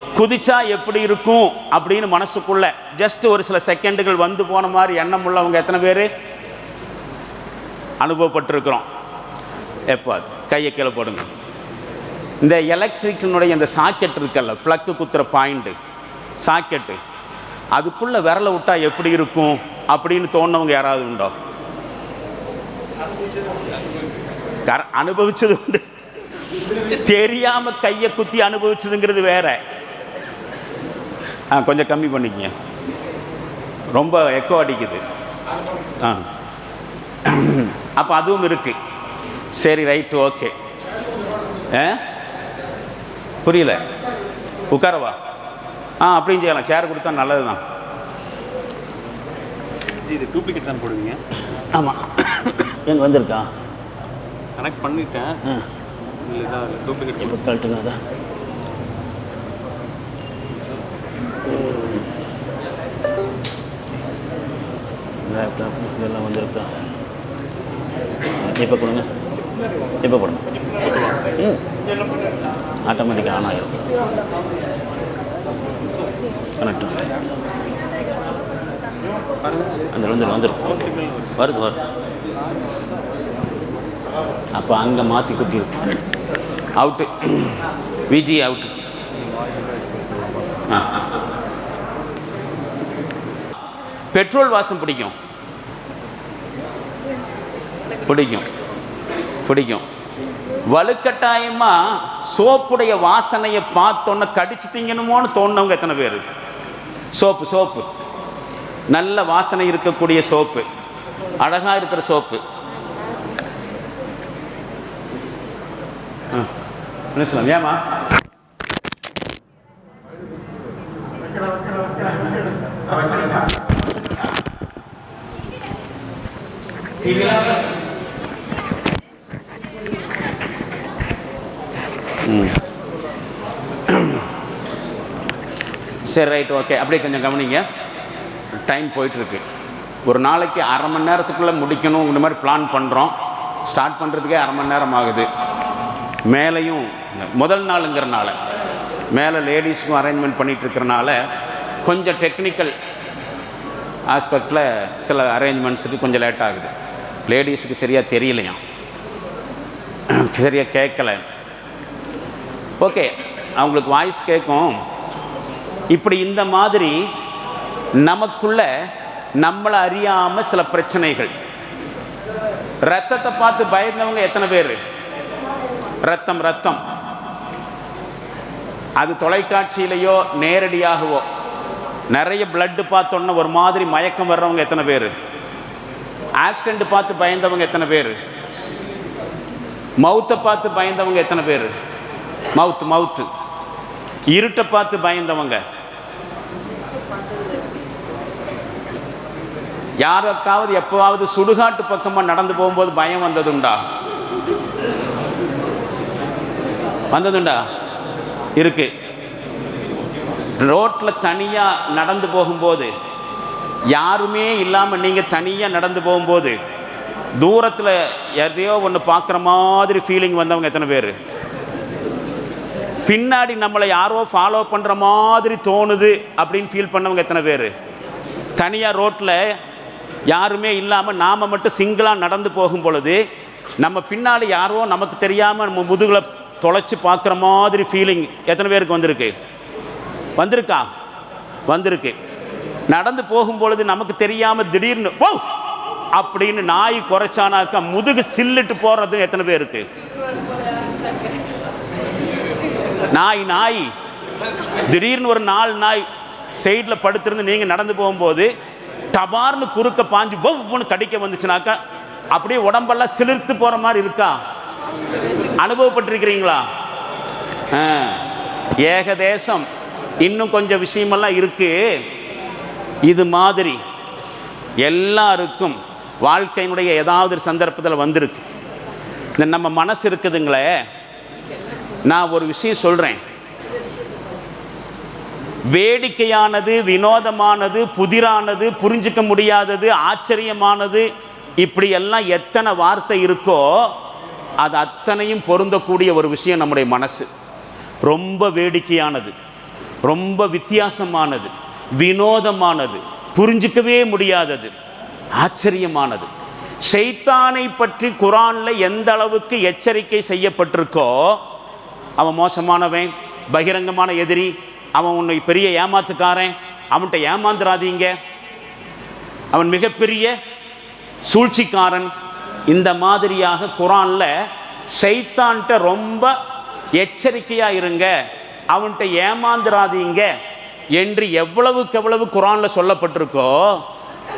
குதிச்சா எப்படி இருக்கும் அப்படின்னு மனசுக்குள்ள ஜஸ்ட் ஒரு சில செகண்டுகள் வந்து போன மாதிரி எண்ணம் உள்ளவங்க எத்தனை பேர் அனுபவப்பட்டிருக்கிறோம்? எப்போ அது கையை கீழே போடுங்க. இந்த எலக்ட்ரிக்கினுடைய இந்த சாக்கெட் இருக்கல்ல, ப்ளக்கு குத்துற பாயிண்ட்டு சாக்கெட்டு, அதுக்குள்ளே விரலை விட்டால் எப்படி இருக்கும் அப்படின்னு தோணுனவங்க யாராவது உண்டோ? அனுபவிச்சது உண்டு. தெரியாம கையை குத்தி அனுபவிச்சதுங்கிறது வேற. கொஞ்சம் கம்மி பண்ணிக்கங்க, ரொம்ப எக்கோ அடிக்குது. அப்போ அதுவும் இருக்கு. சரி, ரைட்டு, ஓகே. புரியல, உட்காரவா? அப்படின்னு செய்யலாம். சேர் கொடுத்தா நல்லது தான். இது டூப்ளிகேட் தான் போடுவீங்க? ஆமாம். எங்கே வந்திருக்கா? கனெக்ட் பண்ணிட்டேன். இல்லை தான் டூப்ளிகேட் இப்போ கழட்டுங்க. அதான் லேப்டாப் இதெல்லாம் வந்திருக்கா? இப்போ கொடுங்க, இப்போ கொடுங்க. ஆட்டோமேட்டிக்காக ஆன் ஆகிடும். கனெக்ட் வந்துடும். வருது. அப்போ அங்கே மாற்றி குத்திருக்கு. Out, Viji out. பெட்ரோல் வாசம் பிடிக்கும்? வலுக்கட்டாயமாக சோப்புடைய வாசனையை பார்த்தோன்னே கடிச்சு திங்கணுமோன்னு தோணுனவங்க எத்தனை பேர்? சோப்பு நல்ல வாசனை இருக்கக்கூடிய சோப்பு, அழகாக இருக்கிற சோப்பு. என்ன சொல்லலாம்? ஏமா சரி, ரைட், ஓகே. அப்படியே கொஞ்சம் கவனிங்க. டைம் போயிட்டுருக்கு. ஒரு நாளைக்கு அரை மணி நேரத்துக்குள்ளே முடிக்கணும் இந்த மாதிரி பிளான் பண்ணுறோம். ஸ்டார்ட் பண்ணுறதுக்கே அரை மணி நேரம் ஆகுது. மேலேயும் முதல் நாளுங்கிறனால மேலே லேடிஸுக்கும் அரேஞ்ச்மெண்ட் பண்ணிகிட்ருக்கிறனால கொஞ்சம் டெக்னிக்கல் ஆஸ்பெக்டில் சில அரேஞ்ச்மெண்ட்ஸுக்கு கொஞ்சம் லேட் ஆகுது. லேடிஸுக்கு சரியாக தெரியலையாம், சரியாக கேட்கலை. ஓகே, அவங்களுக்கு வாய்ஸ் கேட்கும். இப்படி இந்த மாதிரி நமக்குள்ள நம்மளை அறியாமல் சில பிரச்சனைகள். ரத்தத்தை பார்த்து பயந்தவங்க எத்தனை பேர்? ரத்தம் அது தொலைக்காட்சியிலையோ நேரடியாகவோ நிறைய பிளட்டு பார்த்தோன்னா ஒரு மாதிரி மயக்கம் வர்றவங்க எத்தனை பேர்? ஆக்சிடெண்ட் பார்த்து பயந்தவங்க எத்தனை பேர்? மவுத்தை பார்த்து பயந்தவங்க எத்தனை பேர்? மவுத்து இருட்டை பார்த்து பயந்தவங்க. யாருக்காவது எப்போவாவது சுடுகாட்டு பக்கமாக நடந்து போகும்போது பயம் வந்ததுண்டா? இருக்கு. ரோட்டில் தனியாக நடந்து போகும்போது, யாருமே இல்லாமல் நீங்கள் தனியாக நடந்து போகும்போது தூரத்தில் எதையோ ஒன்று பார்க்குற மாதிரி ஃபீலிங் வந்தவங்க எத்தனை பேர்? பின்னாடி நம்மளை யாரோ ஃபாலோ பண்ணுற மாதிரி தோணுது அப்படின்னு ஃபீல் பண்ணவங்க எத்தனை பேர்? தனியாக ரோட்டில் யாருமே இல்லாமல் நாம் மட்டும் சிங்கிளாக நடந்து போகும் பொழுது நம்ம பின்னாடி யாரோ நமக்கு தெரியாமல் நம்ம முதுகில் தொலைச்சி பார்க்குற மாதிரி ஃபீலிங் எத்தனை பேருக்கு வந்திருக்கு? நடந்து போகும்பொழுது நமக்கு தெரியாமல் திடீர்னு ஓ அப்படின்னு நாய் குறைச்சானாக்கா முதுகு சில்லிட்டு போகிறது எத்தனை பேருக்கு? நாய் திடீர்னு ஒரு 4 நாய் சைடில் படுத்திருந்து நீங்கள் நடந்து போகும்போது டபார்னு குறுக்க பாஞ்சு ஒவ்வொன்று கடிக்க வந்துச்சுனாக்கா அப்படியே உடம்பெல்லாம் சிலிர்த்து போகிற மாதிரி இருக்கா? அனுபவப்பட்டிருக்கிறீங்களா? ஏகதேசம் இன்னும் கொஞ்சம் விஷயமெல்லாம் இருக்கு. இது மாதிரி எல்லாருக்கும் வாழ்க்கையினுடைய ஏதாவது ஒரு சந்தர்ப்பத்தில் வந்திருக்கு. இந்த நம்ம மனசு இருக்குதுங்களே, நான் ஒரு விஷயம் சொல்கிறேன். வேடிக்கையானது, வினோதமானது, புதிரானது, புரிஞ்சிக்க முடியாதது, ஆச்சரியமானது, இப்படி எல்லாம் எத்தனை வார்த்தை இருக்கோ அது அத்தனையும் பொருந்தக்கூடிய ஒரு விஷயம் நம்முடைய மனசு. ரொம்ப வேடிக்கையானது, ரொம்ப வித்தியாசமானது, வினோதமானது, புரிஞ்சிக்கவே முடியாதது, ஆச்சரியமானது. ஷைத்தானை பற்றி குர்ஆன்ல எந்த அளவுக்கு எச்சரிக்கை செய்யப்பட்டிருக்கோ, அவன் மோசமானவன், பகிரங்கமான எதிரி, அவன் உன்னை பெரிய ஏமாத்துக்காரன், அவன்கிட்ட ஏமாந்துராதீங்க, அவன் மிகப்பெரிய சூழ்ச்சிக்காரன், இந்த மாதிரியாக குர்ஆன்ல ஷைத்தான்கிட்ட ரொம்ப எச்சரிக்கையாக இருங்க, அவன்கிட்ட ஏமாந்துராதீங்க என்று எவ்வளவுக்கு எவ்வளவு குர்ஆன்ல சொல்லப்பட்டிருக்கோ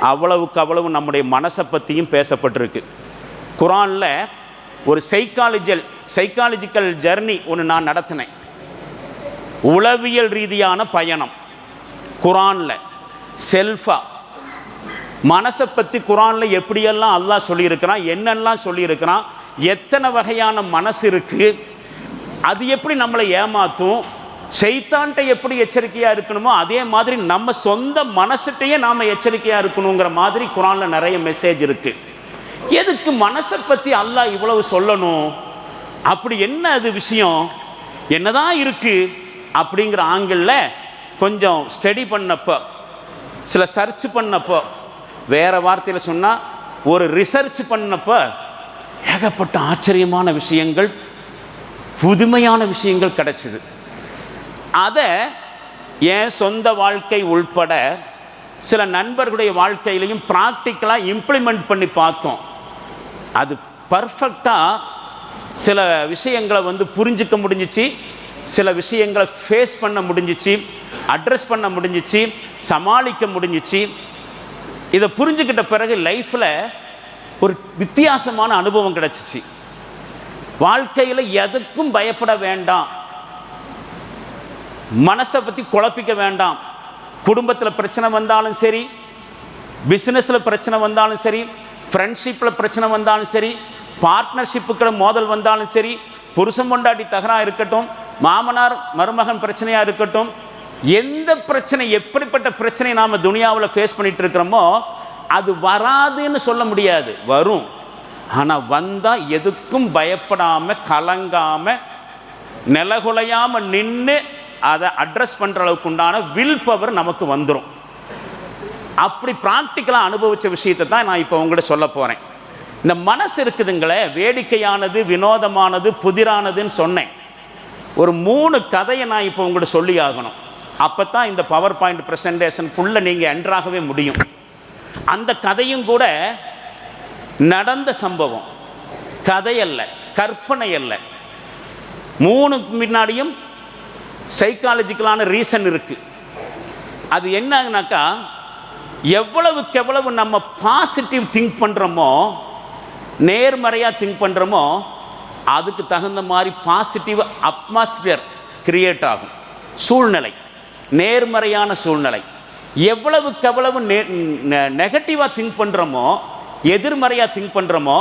அவ்வளவுக்கு அவ்வளவு நம்முடைய மனசை பற்றியும் பேசப்பட்டிருக்கு. குர்ஆன்ல ஒரு சைக்காலஜிக்கல் ஜர்னி ஒன்று நான் நடத்தினேன். உளவியல் ரீதியான பயணம் குர்ஆன்ல செல்ஃபா. மனசை பற்றி குர்ஆன்ல எப்படியெல்லாம் அல்லாஹ் சொல்லியிருக்கிறான், என்னெல்லாம் சொல்லியிருக்கிறான், எத்தனை வகையான மனசு இருக்குது, அது எப்படி நம்மளை ஏமாற்றும், ஷைத்தான்கிட்ட எப்படி எச்சரிக்கையாக இருக்கணுமோ அதே மாதிரி நம்ம சொந்த மனசுகிட்டையே நாம் எச்சரிக்கையாக இருக்கணுங்கிற மாதிரி குர்ஆன்ல நிறைய மெசேஜ் இருக்குது. எதுக்கு மனசை பற்றி அல்லாஹ் இவ்வளவு சொல்லணும், அப்படி என்ன அது விஷயம், என்னதான் இருக்குது அப்படிங்கிற ஆங்கிளில் கொஞ்சம் ஸ்டடி பண்ணப்போ, சில சர்ச் பண்ணப்போ, வேறு வார்த்தையில் சொன்னால் ஒரு ரிசர்ச் பண்ணப்போ ஏகப்பட்ட ஆச்சரியமான விஷயங்கள், புதுமையான விஷயங்கள் கிடைச்சிது. அதை என் சொந்த வாழ்க்கை உள்பட சில நண்பர்களுடைய வாழ்க்கையிலையும் ப்ராக்டிக்கலாக இம்ப்ளிமெண்ட் பண்ணி பார்த்தோம். அது பர்ஃபெக்டாக சில விஷயங்களை புரிஞ்சிக்க முடிஞ்சிச்சு, சில விஷயங்களை ஃபேஸ் பண்ண முடிஞ்சிச்சு, அட்ரஸ் பண்ண முடிஞ்சிச்சு, சமாளிக்க முடிஞ்சிச்சு. இதை புரிஞ்சுக்கிட்ட பிறகு லைஃப்பில் ஒரு வித்தியாசமான அனுபவம் கிடச்சிச்சு. வாழ்க்கையில் எதுக்கும் பயப்பட வேண்டாம், மனசை பற்றி குழப்பிக்க வேண்டாம். குடும்பத்தில் பிரச்சனை வந்தாலும் சரி, பிஸ்னஸில் பிரச்சனை வந்தாலும் சரி, ஃப்ரெண்ட்ஷிப்பில் பிரச்சனை வந்தாலும் சரி, பார்ட்னர்ஷிப்புக்கிற மோதல் வந்தாலும் சரி, புருஷன் பொண்டாட்டி தகராறு இருக்கட்டும், மாமனார் மருமகன் பிரச்சனையாக இருக்கட்டும், எந்த பிரச்சனை, எப்படிப்பட்ட பிரச்சனை நாம் துனியாவில் ஃபேஸ் பண்ணிகிட்டு இருக்கிறோமோ அது வராதுன்னு சொல்ல முடியாது, வரும். ஆனால் வந்தால் எதுக்கும் பயப்படாமல், கலங்காமல், நிலகுலையாமல் நின்று அதை அட்ரஸ் பண்ணுற அளவுக்கு உண்டான வில் பவர் நமக்கு வந்துடும். அப்படி ப்ராக்டிக்கலாக அனுபவித்த விஷயத்தை தான் நான் இப்போ உங்கள்கிட்ட சொல்ல போகிறேன். இந்த மனசு இருக்குதுங்களே, வேடிக்கையானது, வினோதமானது, புதிரானதுன்னு சொன்னேன். ஒரு 3 கதையை நான் இப்போ உங்கள்கிட்ட சொல்லி ஆகணும். அப்போ தான் இந்த பவர் பாயிண்ட் ப்ரெசன்டேஷனுக்குள்ளே நீங்கள் என்ட்ராகவே முடியும். அந்த கதையும் கூட நடந்த சம்பவம், கதையல்ல, கற்பனை அல்ல. 3க்கு முன்னாடியும் சைக்காலஜிக்கலான ரீசன் இருக்குது. அது என்னன்னாக்கா, எவ்வளவுக்கு எவ்வளவு நம்ம பாசிட்டிவ் திங்க் பண்ணுறோமோ, நேர்மறையாக திங்க் பண்ணுறோமோ, அதுக்கு தகுந்த மாதிரி பாசிட்டிவ் அட்மாஸ்பியர் கிரியேட் ஆகும். சூழ்நிலை, நேர்மறையான சூழ்நிலை. எவ்வளவுக்கு எவ்வளவு நெகட்டிவாக திங்க் பண்ணுறோமோ, எதிர்மறையாக திங்க் பண்ணுறோமோ,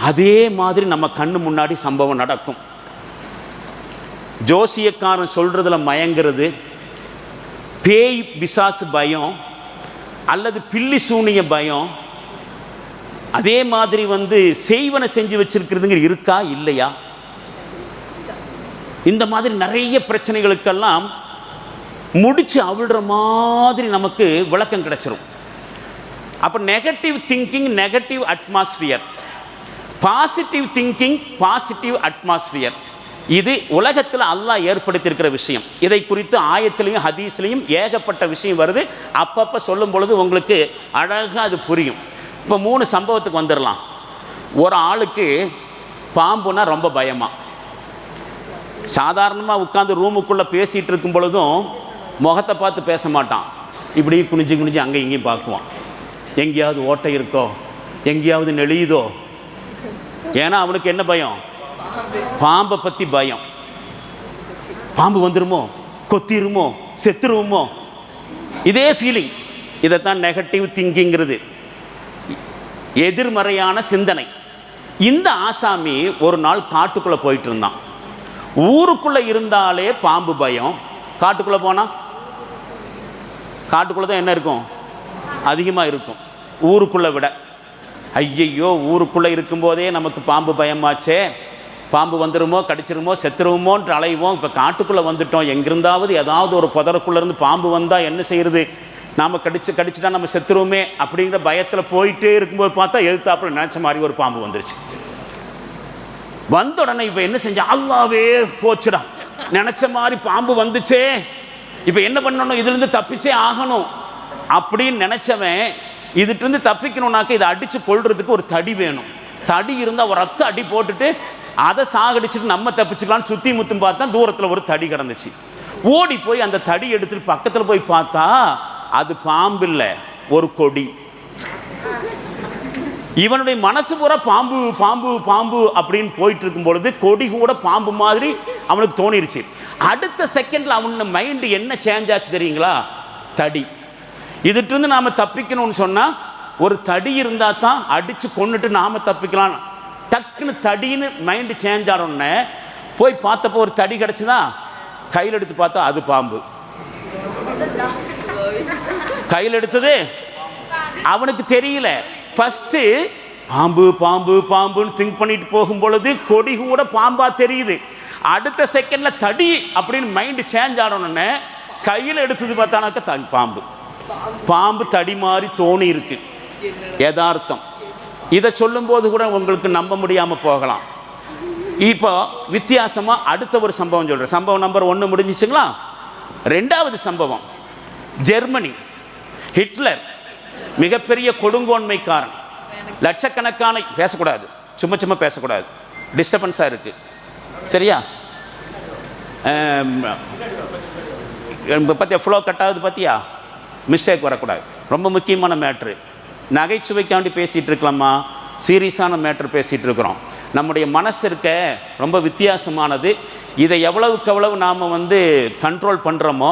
அதே மாதிரி நம்ம கண்ணு முன்னாடி சம்பவம் நடக்கும். ஜோசியக்காரன் சொல்கிறதுல மயங்கிறது, பேய் பிசாசு பயம் அல்லது பில்லி சூனிய பயம், அதே மாதிரி செய்வனை செஞ்சு வச்சிருக்கிறதுங்க இருக்கா இல்லையா, இந்த மாதிரி நிறைய பிரச்சனைகளுக்கெல்லாம் முடிச்சு அவிழ்ற மாதிரி நமக்கு விளக்கம் கிடைச்சிரும். அப்போ negative thinking negative atmosphere, positive thinking positive atmosphere. இது உலகத்தில் அல்லாஹ் ஏற்படுத்தியிருக்கிற விஷயம். இதை குறித்து ஆயத்திலையும் ஹதீஸ்லையும் ஏகப்பட்ட விஷயம் வருது. அப்பப்போ சொல்லும் பொழுது உங்களுக்கு அழகாக அது புரியும். இப்போ 3 சம்பவத்துக்கு வந்துடலாம். ஒரு ஆளுக்கு பாம்புனா ரொம்ப பயமாக, சாதாரணமாக உட்காந்து ரூமுக்குள்ளே பேசிகிட்டு இருக்கும் பொழுதும் முகத்தை பார்த்து பேச மாட்டான், இப்படி குனிஞ்சு குனிஞ்சு அங்கே இங்கேயும் பார்க்குவான், எங்கேயாவது ஓட்டை இருக்கோ, எங்கேயாவது நெளியுதோ. ஏன்னா அவனுக்கு என்ன பயம், பாம்பை பற்றி பயம். பாம்பு வந்துருமோ, கொத்திருமோ, செத்துருவோமோ, இதே ஃபீலிங். இதைத்தான் நெகட்டிவ் திங்கிங்கிறது, எதிர்மறையான சிந்தனை. இந்த ஆசாமி ஒரு நாள் காட்டுக்குள்ளே போயிட்டு இருந்தான். ஊருக்குள்ளே இருந்தாலே பாம்பு பயம், காட்டுக்குள்ளே போனால் காட்டுக்குள்ளே தான் என்ன இருக்கும், அதிகமாக இருக்கும் ஊருக்குள்ளே விட. ஐயையோ, ஊருக்குள்ளே இருக்கும்போதே நமக்கு பாம்பு பயமாச்சே, பாம்பு வந்துடுமோ, கடிச்சிருமோ, செத்துருவோமோன்ற அலைவோம். இப்போ காட்டுக்குள்ளே வந்துட்டோம், எங்கிருந்தாவது ஏதாவது ஒரு புதருக்குள்ளேருந்து பாம்பு வந்தால் என்ன செய்கிறது, நாம் கடிச்சிட்டா நம்ம செத்துருவோமே அப்படிங்கிற பயத்தில் போயிட்டே இருக்கும்போது பார்த்தா எதிர்த்தாப்புல நினச்ச மாதிரி ஒரு பாம்பு வந்துருச்சு. வந்த உடனே இப்போ என்ன செஞ்சா, அல்லாவே போச்சுடா, நினச்ச மாதிரி பாம்பு வந்துச்சே, இப்போ என்ன பண்ணணும், இதுலேருந்து தப்பிச்சே ஆகணும் அப்படின்னு நினச்சவன் இதுலேருந்து தப்பிக்கணும்னாக்க இதை அடித்து கொள்றதுக்கு ஒரு தடி வேணும். தடி இருந்தால் ஒரு ரத்த அடி போட்டுட்டு அதை சாகடிச்சுட்டு நம்ம தப்பிச்சுக்கலான்னு சுற்றி முத்தும் பார்த்தா தூரத்தில் ஒரு தடி கிடந்துச்சு. ஓடி போய் அந்த தடி எடுத்துட்டு பக்கத்தில் போய் பார்த்தா அது பாம்பு இல்லை, ஒரு கொடி. இவனுடைய மனசு பூரா பாம்பு பாம்பு பாம்பு அப்படின்னு போயிட்டு இருக்கும் பொழுது கொடி கூட பாம்பு மாதிரி அவனுக்கு தோணிருச்சு. அடுத்த செகண்டில் அவனோட மைண்டு என்ன சேஞ்ச் ஆச்சு தெரியுங்களா, தடி. இதுட்டிருந்து நாம் தப்பிக்கணும்னு சொன்னால் ஒரு தடி இருந்தால் தான் அடித்து கொண்டுட்டு நாம் தப்பிக்கலாம். டக்குன்னு தடின்னு மைண்டு சேஞ்ச் ஆனோடனே போய் பார்த்தப்போ ஒரு தடி கிடச்சிதா, கையில் எடுத்து பார்த்தா அது பாம்பு. கையில் எடுத்தது அவனுக்கு தெரியல. ஃபஸ்ட்டு பாம்பு பாம்பு பாம்புன்னு திங்க் பண்ணிட்டு போகும் பொழுது கொடி கூட பாம்பா தெரியுது. அடுத்த செகண்டில் தடி அப்படின்னு மைண்டு சேஞ்ச் ஆனோடனே கையில் எடுத்தது பார்த்தானாக்கா பாம்பு. பாம்பு தடி மாதிரி தோணி இருக்கு. யதார்த்தம். இதை சொல்லும்போது கூட உங்களுக்கு நம்ப முடியாமல் போகலாம். இப்போ வித்தியாசமாக அடுத்த ஒரு சம்பவம் சொல்கிறேன். சம்பவம் நம்பர் 1 முடிஞ்சிச்சுங்களா? 2வது சம்பவம், ஜெர்மனி. ஹிட்லர் மிகப்பெரிய கொடுங்கோன்மைக்காரன். லட்சக்கணக்கான பேசக்கூடாது, சும்மா சும்மா பேசக்கூடாது, டிஸ்டர்பன்ஸாக இருக்குது, சரியா? பார்த்தியா ஃப்ளோ கட் ஆகுது, பார்த்தியா? மிஸ்டேக் வரக்கூடாது. ரொம்ப முக்கியமான மேட்ரு. நகைச்சுவைக்காண்டி பேசிகிட்டு இருக்கலாமா, சீரியஸான மேட்ரு பேசிகிட்டு இருக்கிறோம். நம்முடைய மனசு இருக்க ரொம்ப வித்தியாசமானது. இதை எவ்வளவுக்கு எவ்வளவு நாம் கண்ட்ரோல் பண்ணுறோமோ,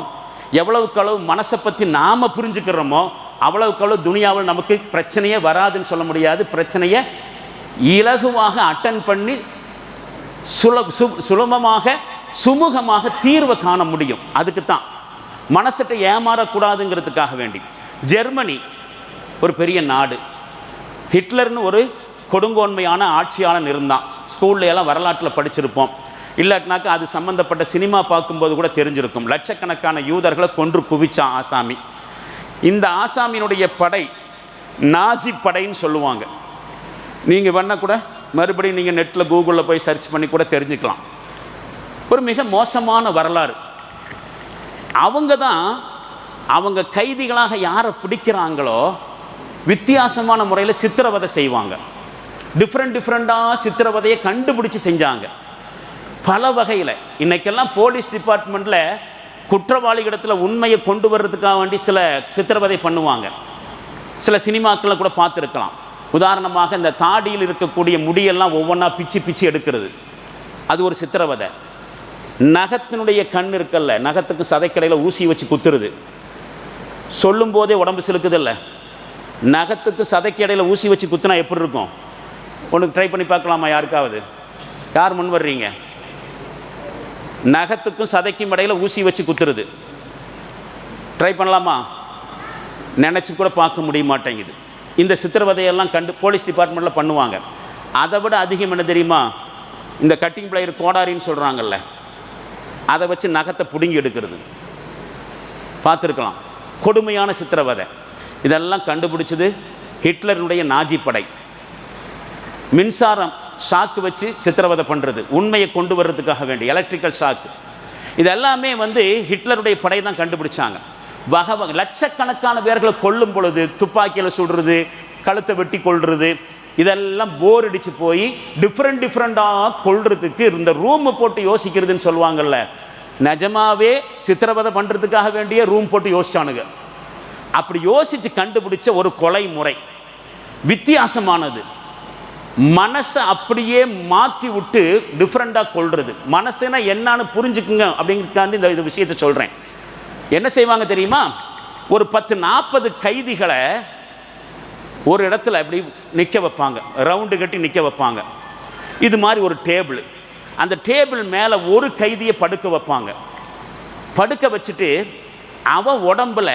எவ்வளவுக்கு அளவு மனசை பற்றி நாம் புரிஞ்சுக்கிறோமோ, அவ்வளவுக்கு அவ்வளவு துனியாவில் நமக்கு பிரச்சனையே வராதுன்னு சொல்ல முடியாது. பிரச்சனையை இலகுவாக அட்டன் பண்ணி சுலபமாக சுமூகமாக தீர்வை காண முடியும். அதுக்கு தான் மனசட்டை ஏமாறக்கூடாதுங்கிறதுக்காக வேண்டி. ஜெர்மனி ஒரு பெரிய நாடு. ஹிட்லர்னு ஒரு கொடுங்கோன்மையான ஆட்சியாளன் இருந்தான். ஸ்கூல்ல எல்லாம் வரலாற்றில் படிச்சிருப்போம். இல்லாட்டினாக்கா அது சம்மந்தப்பட்ட சினிமா பார்க்கும்போது கூட தெரிஞ்சிருக்கும். லட்சக்கணக்கான யூதர்களை கொன்று குவிச்சான் ஆசாமி. இந்த ஆசாமியினுடைய படை நாசி படைன்னு சொல்லுவாங்க. நீங்கள் வேணால் கூட மறுபடியும் நீங்கள் நெட்டில் கூகுளில் போய் சர்ச் பண்ணி கூட தெரிஞ்சுக்கலாம். ஒரு மிக மோசமான வரலாறு. அவங்க தான் அவங்க கைதிகளாக யாரை பிடிக்கிறாங்களோ வித்தியாசமான முறையில் சித்திரவதை செய்வாங்க. டிஃப்ரெண்ட்டாக சித்திரவதையை கண்டுபிடிச்சி செஞ்சாங்க பல வகையில். இன்றைக்கெல்லாம் போலீஸ் டிபார்ட்மெண்ட்டில் குற்றவாளிகளிடத்தில் உண்மையை கொண்டு வர்றதுக்காக வேண்டி சில சித்திரவதை பண்ணுவாங்க. சில சினிமாக்களில் கூட பார்த்துருக்கலாம். உதாரணமாக இந்த தாடியில் இருக்கக்கூடிய முடியெல்லாம் ஒவ்வொன்றா பிச்சு பிச்சு எடுக்கிறது, அது ஒரு சித்திரவதை. நகத்தினுடைய கண் இருக்கல்ல, நகத்துக்கு சதைக்கடையில் ஊசி வச்சு குத்துறது. சொல்லும் போதே உடம்பு சிலுக்குது இல்லை, நகத்துக்கு சதைக்கடையில் ஊசி வச்சு குத்துனா எப்படி இருக்கும்? ஒன்று ட்ரை பண்ணி பார்க்கலாமா? யாருக்காவது? யார் முன் வர்றீங்க? நகத்துக்கும் சதைக்கும் இடையில் ஊசி வச்சு குத்துறது ட்ரை பண்ணலாமா? நினச்சி கூட பார்க்க முடிய மாட்டேங்குது. இந்த சித்திரவதையெல்லாம் போலீஸ் டிபார்ட்மெண்ட்டில் பண்ணுவாங்க. அதை விட அதிகம் என்ன தெரியுமா? இந்த கட்டிங் பிளேயர் கோடாரின்னு சொல்கிறாங்கல்ல, அதை வச்சு நகத்தை பிடுங்கி எடுக்கிறது பார்த்துருக்கலாம். கொடுமையான சித்திரவதை. இதெல்லாம் கண்டுபிடிச்சது ஹிட்லருடைய நாஜி படை. மின்சாரம் ஷாக்கு வச்சு சித்திரவதை பண்ணுறது, உண்மையை கொண்டு வர்றதுக்காக வேண்டி எலக்ட்ரிக்கல் ஷாக்கு. இதெல்லாமே ஹிட்லருடைய படை தான் கண்டுபிடிச்சாங்க. வகை லட்சக்கணக்கான பேர்களை கொல்லும் பொழுது துப்பாக்கியில் சுடுறது, கழுத்தை வெட்டி கொள்வது, இதெல்லாம் போர் அடித்து போய் டிஃப்ரெண்ட்டாக கொள்றதுக்கு இந்த ரூமை போட்டு யோசிக்கிறதுன்னு சொல்லுவாங்கள்ல, நிஜமாவே சித்திரவதை பண்ணுறதுக்காக வேண்டிய ரூம் போட்டு யோசிச்சானுங்க. அப்படி யோசித்து கண்டுபிடிச்ச ஒரு கொலை முறை வித்தியாசமானது. மனசை அப்படியே மாற்றி விட்டு டிஃப்ரெண்ட்டாக கொள்வது. மனசுனா என்னான்னு புரிஞ்சுக்குங்க அப்படிங்கிறதுக்காண்டி இந்த விஷயத்தை சொல்கிறேன். என்ன செய்வாங்க தெரியுமா? ஒரு 10-40 கைதிகளை ஒரு இடத்துல அப்படி நிற்க வைப்பாங்க, ரவுண்டு கட்டி நிற்க வைப்பாங்க. இது மாதிரி ஒரு டேபிள், அந்த டேபிள் மேலே ஒரு கைதியை படுக்க வைப்பாங்க. படுக்க வச்சுட்டு அவன் உடம்புல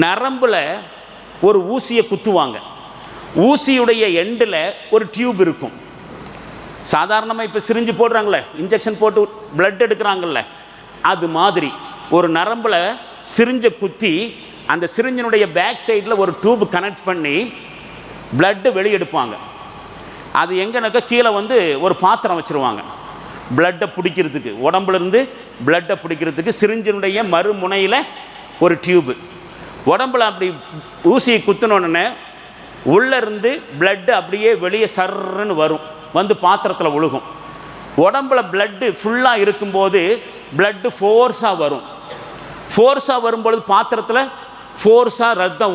நரம்பில் ஒரு ஊசியை குத்துவாங்க. ஊசியுடைய எண்டில் ஒரு டியூப் இருக்கும். சாதாரணமாக இப்போ சிரிஞ்சு போடுறாங்களே, இன்ஜெக்ஷன் போட்டு பிளட் எடுக்கிறாங்கல்ல, அது மாதிரி ஒரு நரம்பில் சிரிஞ்சை குத்தி அந்த சிரிஞ்சினுடைய பேக் சைடில் ஒரு டியூப் கனெக்ட் பண்ணி பிளட்டு வெளியெடுப்பாங்க. அது எங்கனாக்கா கீழே வந்து ஒரு பாத்திரம் வச்சுருவாங்க பிளட்டை பிடிக்கிறதுக்கு, உடம்புலேருந்து பிளட்டை பிடிக்கிறதுக்கு. சிரிஞ்சினுடைய மறுமுனையில் ஒரு டியூப்பு. உடம்புல அப்படி ஊசியை குத்தினோடனே உள்ளேருந்து பிளட்டு அப்படியே வெளியே சர்ன்னு வரும், வந்து பாத்திரத்தில் விழுகும். உடம்புல பிளட்டு ஃபுல்லாக இருக்கும்போது பிளட்டு ஃபோர்ஸாக வரும். ஃபோர்ஸாக வரும்பொழுது பாத்திரத்தில் ஃபோர்ஸாக ரத்தம்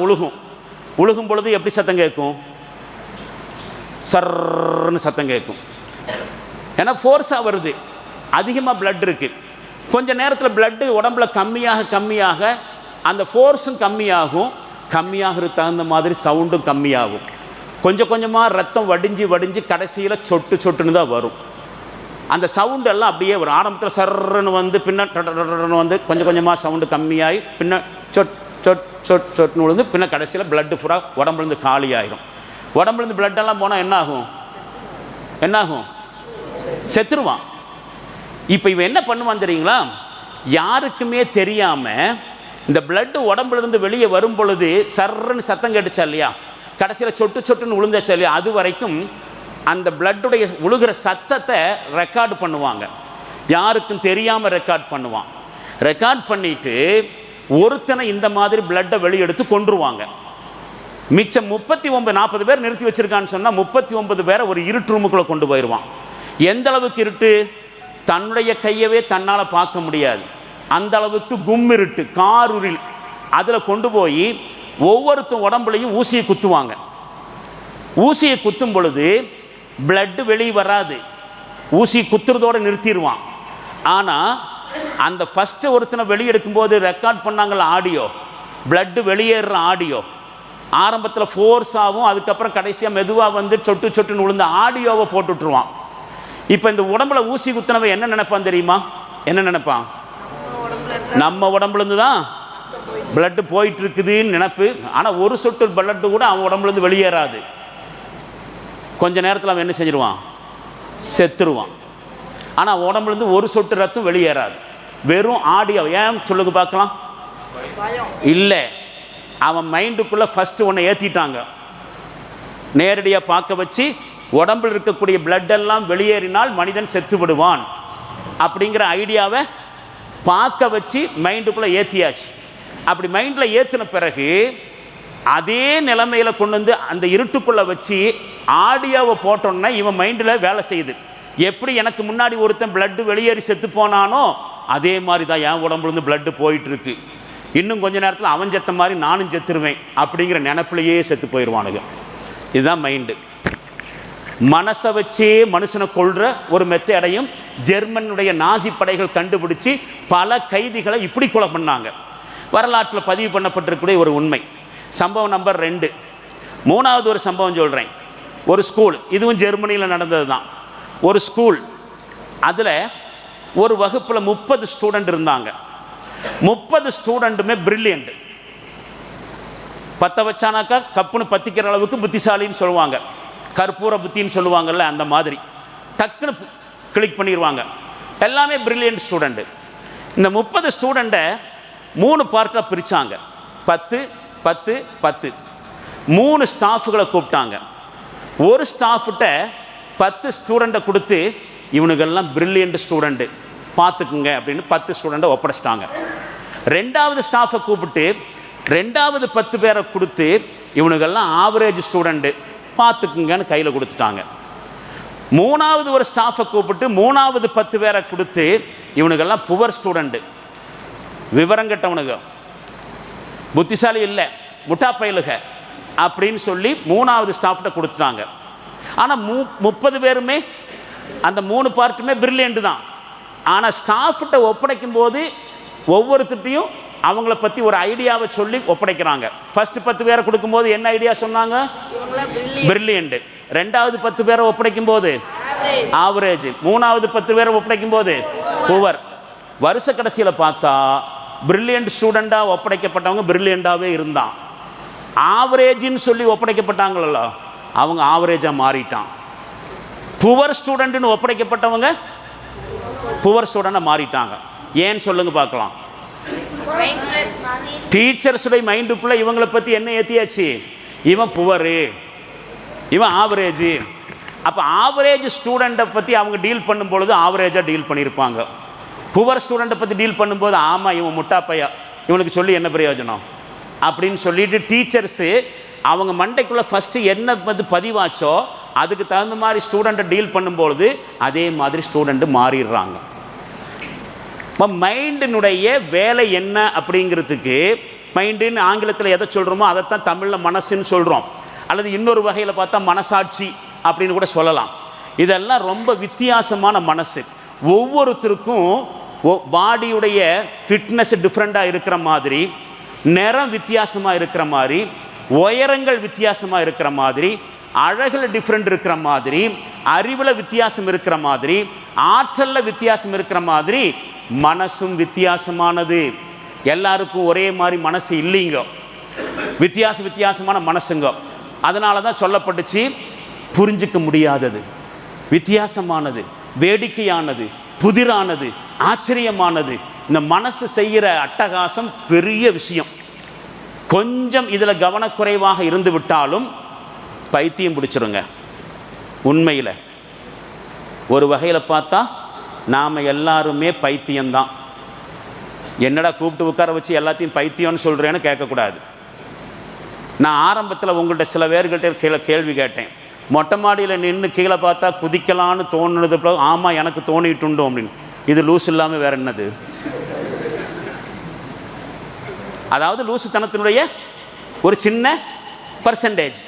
உழுகும் பொழுது எப்படி சத்தம் கேட்கும்? சர்ன்னு சத்தம் கேட்கும். ஏன்னா ஃபோர்ஸாக வருது, அதிகமாக பிளட் இருக்குது. கொஞ்சம் நேரத்தில் பிளட்டு உடம்புல கம்மியாக அந்த ஃபோர்ஸும் கம்மியாகிறது தகுந்த மாதிரி சவுண்டும் கம்மியாகும். கொஞ்சம் கொஞ்சமாக ரத்தம் வடிஞ்சு கடைசியில் சொட்டுன்னு தான் வரும். அந்த சவுண்டு எல்லாம் அப்படியே ஒரு ஆரம்பத்தில் சர்ன்னு வந்து பின்ன வந்து கொஞ்சம் கொஞ்சமாக சவுண்டு கம்மியாகி பின்ன சொட்டுன்னு விழுந்து பின்ன கடைசியில் பிளட்டு பூரா உடம்புலேருந்து காலி ஆயிரும். உடம்புலேருந்து பிளட்டெல்லாம் போனால் என்னாகும்? செத்துருவான். இப்போ இவன் என்ன பண்ணுவான் தெரியுங்களா? யாருக்குமே தெரியாமல் இந்த பிளட்டு உடம்புலேருந்து வெளியே வரும் பொழுது சர்ன்னு சத்தம் கேட்டுச்சா இல்லையா, கடைசியில் சொட்டுன்னு விழுந்தாச்சா இல்லையா, அது வரைக்கும் அந்த பிளட்டுடைய உழுகிற சத்தத்தை ரெக்கார்டு பண்ணுவாங்க. யாருக்கும் தெரியாமல் ரெக்கார்ட் பண்ணுவான். ரெக்கார்ட் பண்ணிவிட்டு ஒருத்தனை இந்த மாதிரி பிளட்டை வெளியெடுத்து கொன்றுவாங்க. மிச்சம் 39-40 பேர் நிறுத்தி வச்சுருக்கான்னு சொன்னால் 39 பேரை ஒரு இருட்டு ரூமுக்குள்ளே கொண்டு போயிடுவான். எந்த அளவுக்கு இருட்டு? தன்னுடைய கையவே தன்னால் பார்க்க முடியாது, அந்த அளவுக்கு கும்மிருட்டு, காருரில். அதில் கொண்டு போய் ஒவ்வொருத்தன் உடம்புலையும் ஊசியை குத்துவாங்க. ஊசியை குத்தும் பொழுது பிளட்டு வெளியே வராது, ஊசி குத்துறதோடு நிறுத்திடுவான். ஆனால் அந்த ஃபஸ்ட்டு ஒருத்தனை வெளியெடுக்கும்போது ரெக்கார்ட் பண்ணாங்கள்ல ஆடியோ, பிளட்டு வெளியேறுற ஆடியோ, ஆரம்பத்தில் ஃபோர்ஸாகவும் அதுக்கப்புறம் கடைசியாக மெதுவாக வந்து சொட்டுன்னு விழுந்த ஆடியோவை போட்டுட்ருவான். இப்போ இந்த உடம்புல ஊசி குத்தினவன் என்ன நினைப்பான் தெரியுமா? என்ன நினைப்பான்? நம்ம உடம்புலேருந்து தான் பிளட்டு போயிட்டுருக்குதுன்னு நினைப்பு. ஆனால் ஒரு சொட்டு பிளட்டு கூட அவன் உடம்புலேருந்து வெளியேறாது. கொஞ்ச நேரத்தில் அவன் என்ன செஞ்சிருவான்? செத்துருவான். ஆனால் உடம்புலேருந்து ஒரு சொட்டு ரத்தம் வெளியேறாது, வெறும் ஆடியோ. ஏன் சொல்லுங்க பார்க்கலாம்? இல்லை, அவன் மைண்டுக்குள்ளே ஃபஸ்ட்டு ஒன்று ஏற்றிட்டாங்க. நேரடியாக பார்க்க வச்சு உடம்பில் இருக்கக்கூடிய பிளட்டெல்லாம் வெளியேறினால் மனிதன் செத்து விடுவான் அப்படிங்கிற ஐடியாவை பார்க்க வச்சு மைண்டுக்குள்ளே ஏற்றியாச்சு. அப்படி மைண்டில் ஏற்றின பிறகு அதே நிலைமையில் கொண்டு வந்து அந்த இருட்டுக்குள்ளே வச்சு ஆடியோவை போட்டோன்னா இவன் மைண்டில் வேலை செய்யுது. எப்படி எனக்கு முன்னாடி ஒருத்தன் பிளட்டு வெளியேறி செத்து போனானோ அதே மாதிரி தான் என் உடம்புலேருந்து பிளட்டு போயிட்டுருக்கு. இன்னும் கொஞ்ச நேரத்தில் அவன் செத்த மாதிரி நானும் செத்துருவேன் அப்படிங்கிற நினப்பிலேயே செத்து போயிடுவானுங்க. இதுதான் மைண்டு. மனசை வச்சே மனுஷனை கொள்கிற ஒரு மெத்தடையும் ஜெர்மனுடைய நாசி படைகள் கண்டுபிடிச்சி பல கைதிகளை இப்படி கொலை பண்ணாங்க. வரலாற்றில் பதிவு பண்ணப்பட்டிருக்கக்கூடிய ஒரு உண்மை. சம்பவம் நம்பர் 2. 3வது ஒரு சம்பவம் சொல்கிறேன். ஒரு ஸ்கூல், இதுவும் ஜெர்மனியில் நடந்தது தான். ஒரு ஸ்கூல், அதில் ஒரு வகுப்பில் 30 ஸ்டூடெண்ட் இருந்தாங்க. 30 ஸ்டூடெண்ட்டுமே பிரில்லியண்ட். பற்ற வச்சானாக்கா கப்புன்னு பற்றிக்கிற அளவுக்கு புத்திசாலின்னு சொல்லுவாங்க, கற்பூர புத்தின்னு சொல்லுவாங்கள்ல, அந்த மாதிரி டக்குன்னு கிளிக் பண்ணிடுவாங்க. எல்லாமே பிரில்லியண்ட் ஸ்டூடெண்ட்டு. இந்த 30 ஸ்டூடெண்ட்டை 3 பார்ட்டாக பிரித்தாங்க. 10 10 10. 3 ஸ்டாஃபுகளை கூப்பிட்டாங்க. ஒரு ஸ்டாஃப்கிட்ட 10 ஸ்டூடெண்ட்டை கொடுத்து இவனுக்கெல்லாம் பிரில்லியண்ட் ஸ்டூடெண்ட்டு பார்த்துக்குங்க அப்படின்னு 10 ஸ்டூடெண்ட்டை ஒப்படைச்சிட்டாங்க. 2வது ஸ்டாஃபை கூப்பிட்டு 2வது 10 பேரை கொடுத்து இவனுக்கெல்லாம் ஆவரேஜ் ஸ்டூடெண்ட்டு பார்த்துக்குங்கன்னு கையில் கொடுத்துட்டாங்க. 3வது ஒரு ஸ்டாஃபை கூப்பிட்டு 3வது 10 பேரை கொடுத்து இவனுக்கெல்லாம் புவர் ஸ்டூடெண்ட்டு, விவரங்கட்டவனுங்க, புத்திசாலி இல்லை, முட்டா பயலுக அப்படின்னு சொல்லி 3வது ஸ்டாஃப்கிட்ட கொடுத்துட்டாங்க. ஆனால் 30 பேருமே அந்த 3 பார்ட்டுமே பிரில்லியண்ட் தான். ஆனால் ஸ்டாஃப்கிட்ட ஒப்படைக்கும் போது ஒவ்வொருத்திட்டையும் அவங்கள பற்றி ஒரு ஐடியாவை சொல்லி ஒப்படைக்கிறாங்க. ஃபஸ்ட்டு 10 பேரை கொடுக்கும்போது என்ன ஐடியா சொன்னாங்க? பிரில்லியண்ட்டு. 2வது 10 பேரை ஒப்படைக்கும் போது ஆவரேஜ். 3வது 10 பேரை ஒப்படைக்கும் போது புவர். வருஷ கடைசியில் பார்த்தா பிரில்லியண்ட் ஸ்டூடெண்ட்டாக ஒப்படைக்கப்பட்டவங்க பிரில்லியண்ட்டாகவே இருந்தான். ஆவரேஜின்னு சொல்லி ஒப்படைக்கப்பட்டாங்களோ அவங்க ஆவரேஜாக மாறிட்டான். புவர் ஸ்டூடெண்ட்னு ஒப்படைக்கப்பட்டவங்க புவர் ஸ்டூடெண்டாக மாறிட்டாங்க. ஏன்னு சொல்லுங்க பார்க்கலாம். டீச்சர்ஸுடைய மைண்டுக்குள்ளே இவங்களை பற்றி என்ன ஏற்றியாச்சு, இவன் புவரு, இவன் ஆவரேஜு. அப்போ ஆவரேஜ் ஸ்டூடெண்ட்டை பற்றி அவங்க டீல் பண்ணும்பொழுது ஆவரேஜாக டீல் பண்ணியிருப்பாங்க. புவர் ஸ்டூடெண்ட்டை பற்றி டீல் பண்ணும்போது ஆமாம் இவன் முட்டாப்பையா, இவனுக்கு சொல்லி என்ன பிரயோஜனம் அப்படின்னு சொல்லிட்டு டீச்சர்ஸு அவங்க மண்டைக்குள்ளே ஃபஸ்ட்டு என்ன வந்து பதிவாச்சோ அதுக்கு தகுந்த மாதிரி ஸ்டூடெண்ட்டை டீல் பண்ணும்பொழுது அதே மாதிரி ஸ்டூடெண்ட்டு மாறிடுறாங்க. இப்போ மைண்டினுடைய வேலை என்ன அப்படிங்கிறதுக்கு, மைண்டுன்னு ஆங்கிலத்தில் எதை சொல்கிறோமோ அதைத்தான் தமிழில் மனசுன்னு சொல்கிறோம், அல்லது இன்னொரு வகையில் பார்த்தா மனசாட்சி அப்படின்னு கூட சொல்லலாம். இதெல்லாம் ரொம்ப வித்தியாசமான மனசு. ஒவ்வொருத்தருக்கும் பாடியுடைய ஃபிட்னஸ் டிஃப்ரெண்ட்டாக இருக்கிற மாதிரி, நிறம் வித்தியாசமாக இருக்கிற மாதிரி, உயரங்கள் வித்தியாசமாக இருக்கிற மாதிரி, அழகில் டிஃப்ரெண்ட் இருக்கிற மாதிரி, அறிவில் வித்தியாசம் இருக்கிற மாதிரி, ஆற்றலில் வித்தியாசம் இருக்கிற மாதிரி மனசும் வித்தியாசமானது. எல்லாருக்கும் ஒரே மாதிரி மனசு இல்லைங்க, வித்தியாசமான மனசுங்க. அதனால தான் சொல்லப்பட்டுச்சு புரிஞ்சிக்க முடியாதது, வித்தியாசமானது, வேடிக்கையானது, புதிரானது, ஆச்சரியமானது. இந்த மனசு செய்கிற அட்டகாசம் பெரிய விஷயம். கொஞ்சம் இதில் கவனக்குறைவாக இருந்து விட்டாலும் பைத்தியம் பிடிச்சிருங்க. உண்மையில் ஒரு வகையில் பார்த்தா நாம் எல்லாருமே பைத்தியம்தான். என்னடா கூப்பிட்டு உட்கார வச்சு எல்லாத்தையும் பைத்தியம்னு சொல்கிறேன்னு கேட்கக்கூடாது. நான் ஆரம்பத்தில் உங்கள்கிட்ட சில பேர்கள்ட்ட கேள்வி கேட்டேன். மொட்டை மாடியில் நின்று கீழே பார்த்தா குதிக்கலான்னு தோணுனது, ஆமாம் எனக்கு தோணிட்டுண்டோம் அப்படின்னு. இது லூஸ் இல்லாமல் வேறு என்னது? அதாவது லூசுத்தனத்தினுடைய ஒரு சின்ன பர்சன்டேஜ்.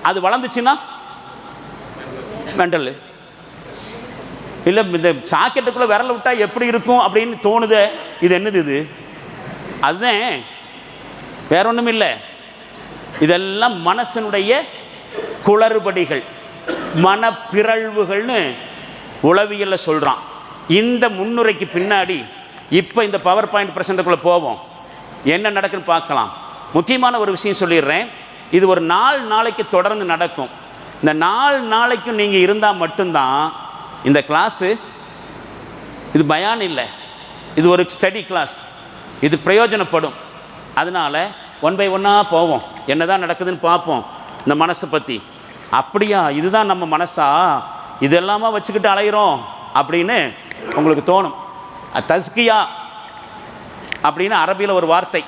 அது வளர்ந்துச்சுன்னா மெண்டல் இல்லை. இந்த சாக்கெட்டுக்குள்ளே விரல விட்டால் எப்படி இருக்கும் அப்படின்னு தோணுது. இது என்னது இது? அதுதான், வேற ஒன்றும் இல்லை. இதெல்லாம் மனசனுடைய குளறுபடிகள், மனப்பிறழ்வுகள்னு உளவியலில் சொல்கிறான். இந்த முன்னுரைக்கு பின்னாடி இப்போ இந்த பவர் பாயிண்ட் ப்ரெசென்ட்டுக்குள்ளே போவோம், என்ன நடக்குன்னு பார்க்கலாம். முக்கியமான ஒரு விஷயம் சொல்லிடுறேன். இது ஒரு 4 நாளைக்கு தொடர்ந்து நடக்கும். இந்த 4 நாளைக்கும் நீங்கள் இருந்தால் மட்டும்தான் இந்த கிளாஸு, இது பயான் இல்லை, இது ஒரு ஸ்டடி கிளாஸ், இது பிரயோஜனப்படும். அதனால் 1 by 1 போவோம், என்ன தான் நடக்குதுன்னு பார்ப்போம். இந்த மனசை பற்றி, அப்படியா இதுதான் நம்ம மனசா, இதெல்லாமா வச்சுக்கிட்டு அலைகிறோம் அப்படின்னு உங்களுக்கு தோணும். தஸ்கியா அப்படின்னு அரபியில் ஒரு வார்த்தை,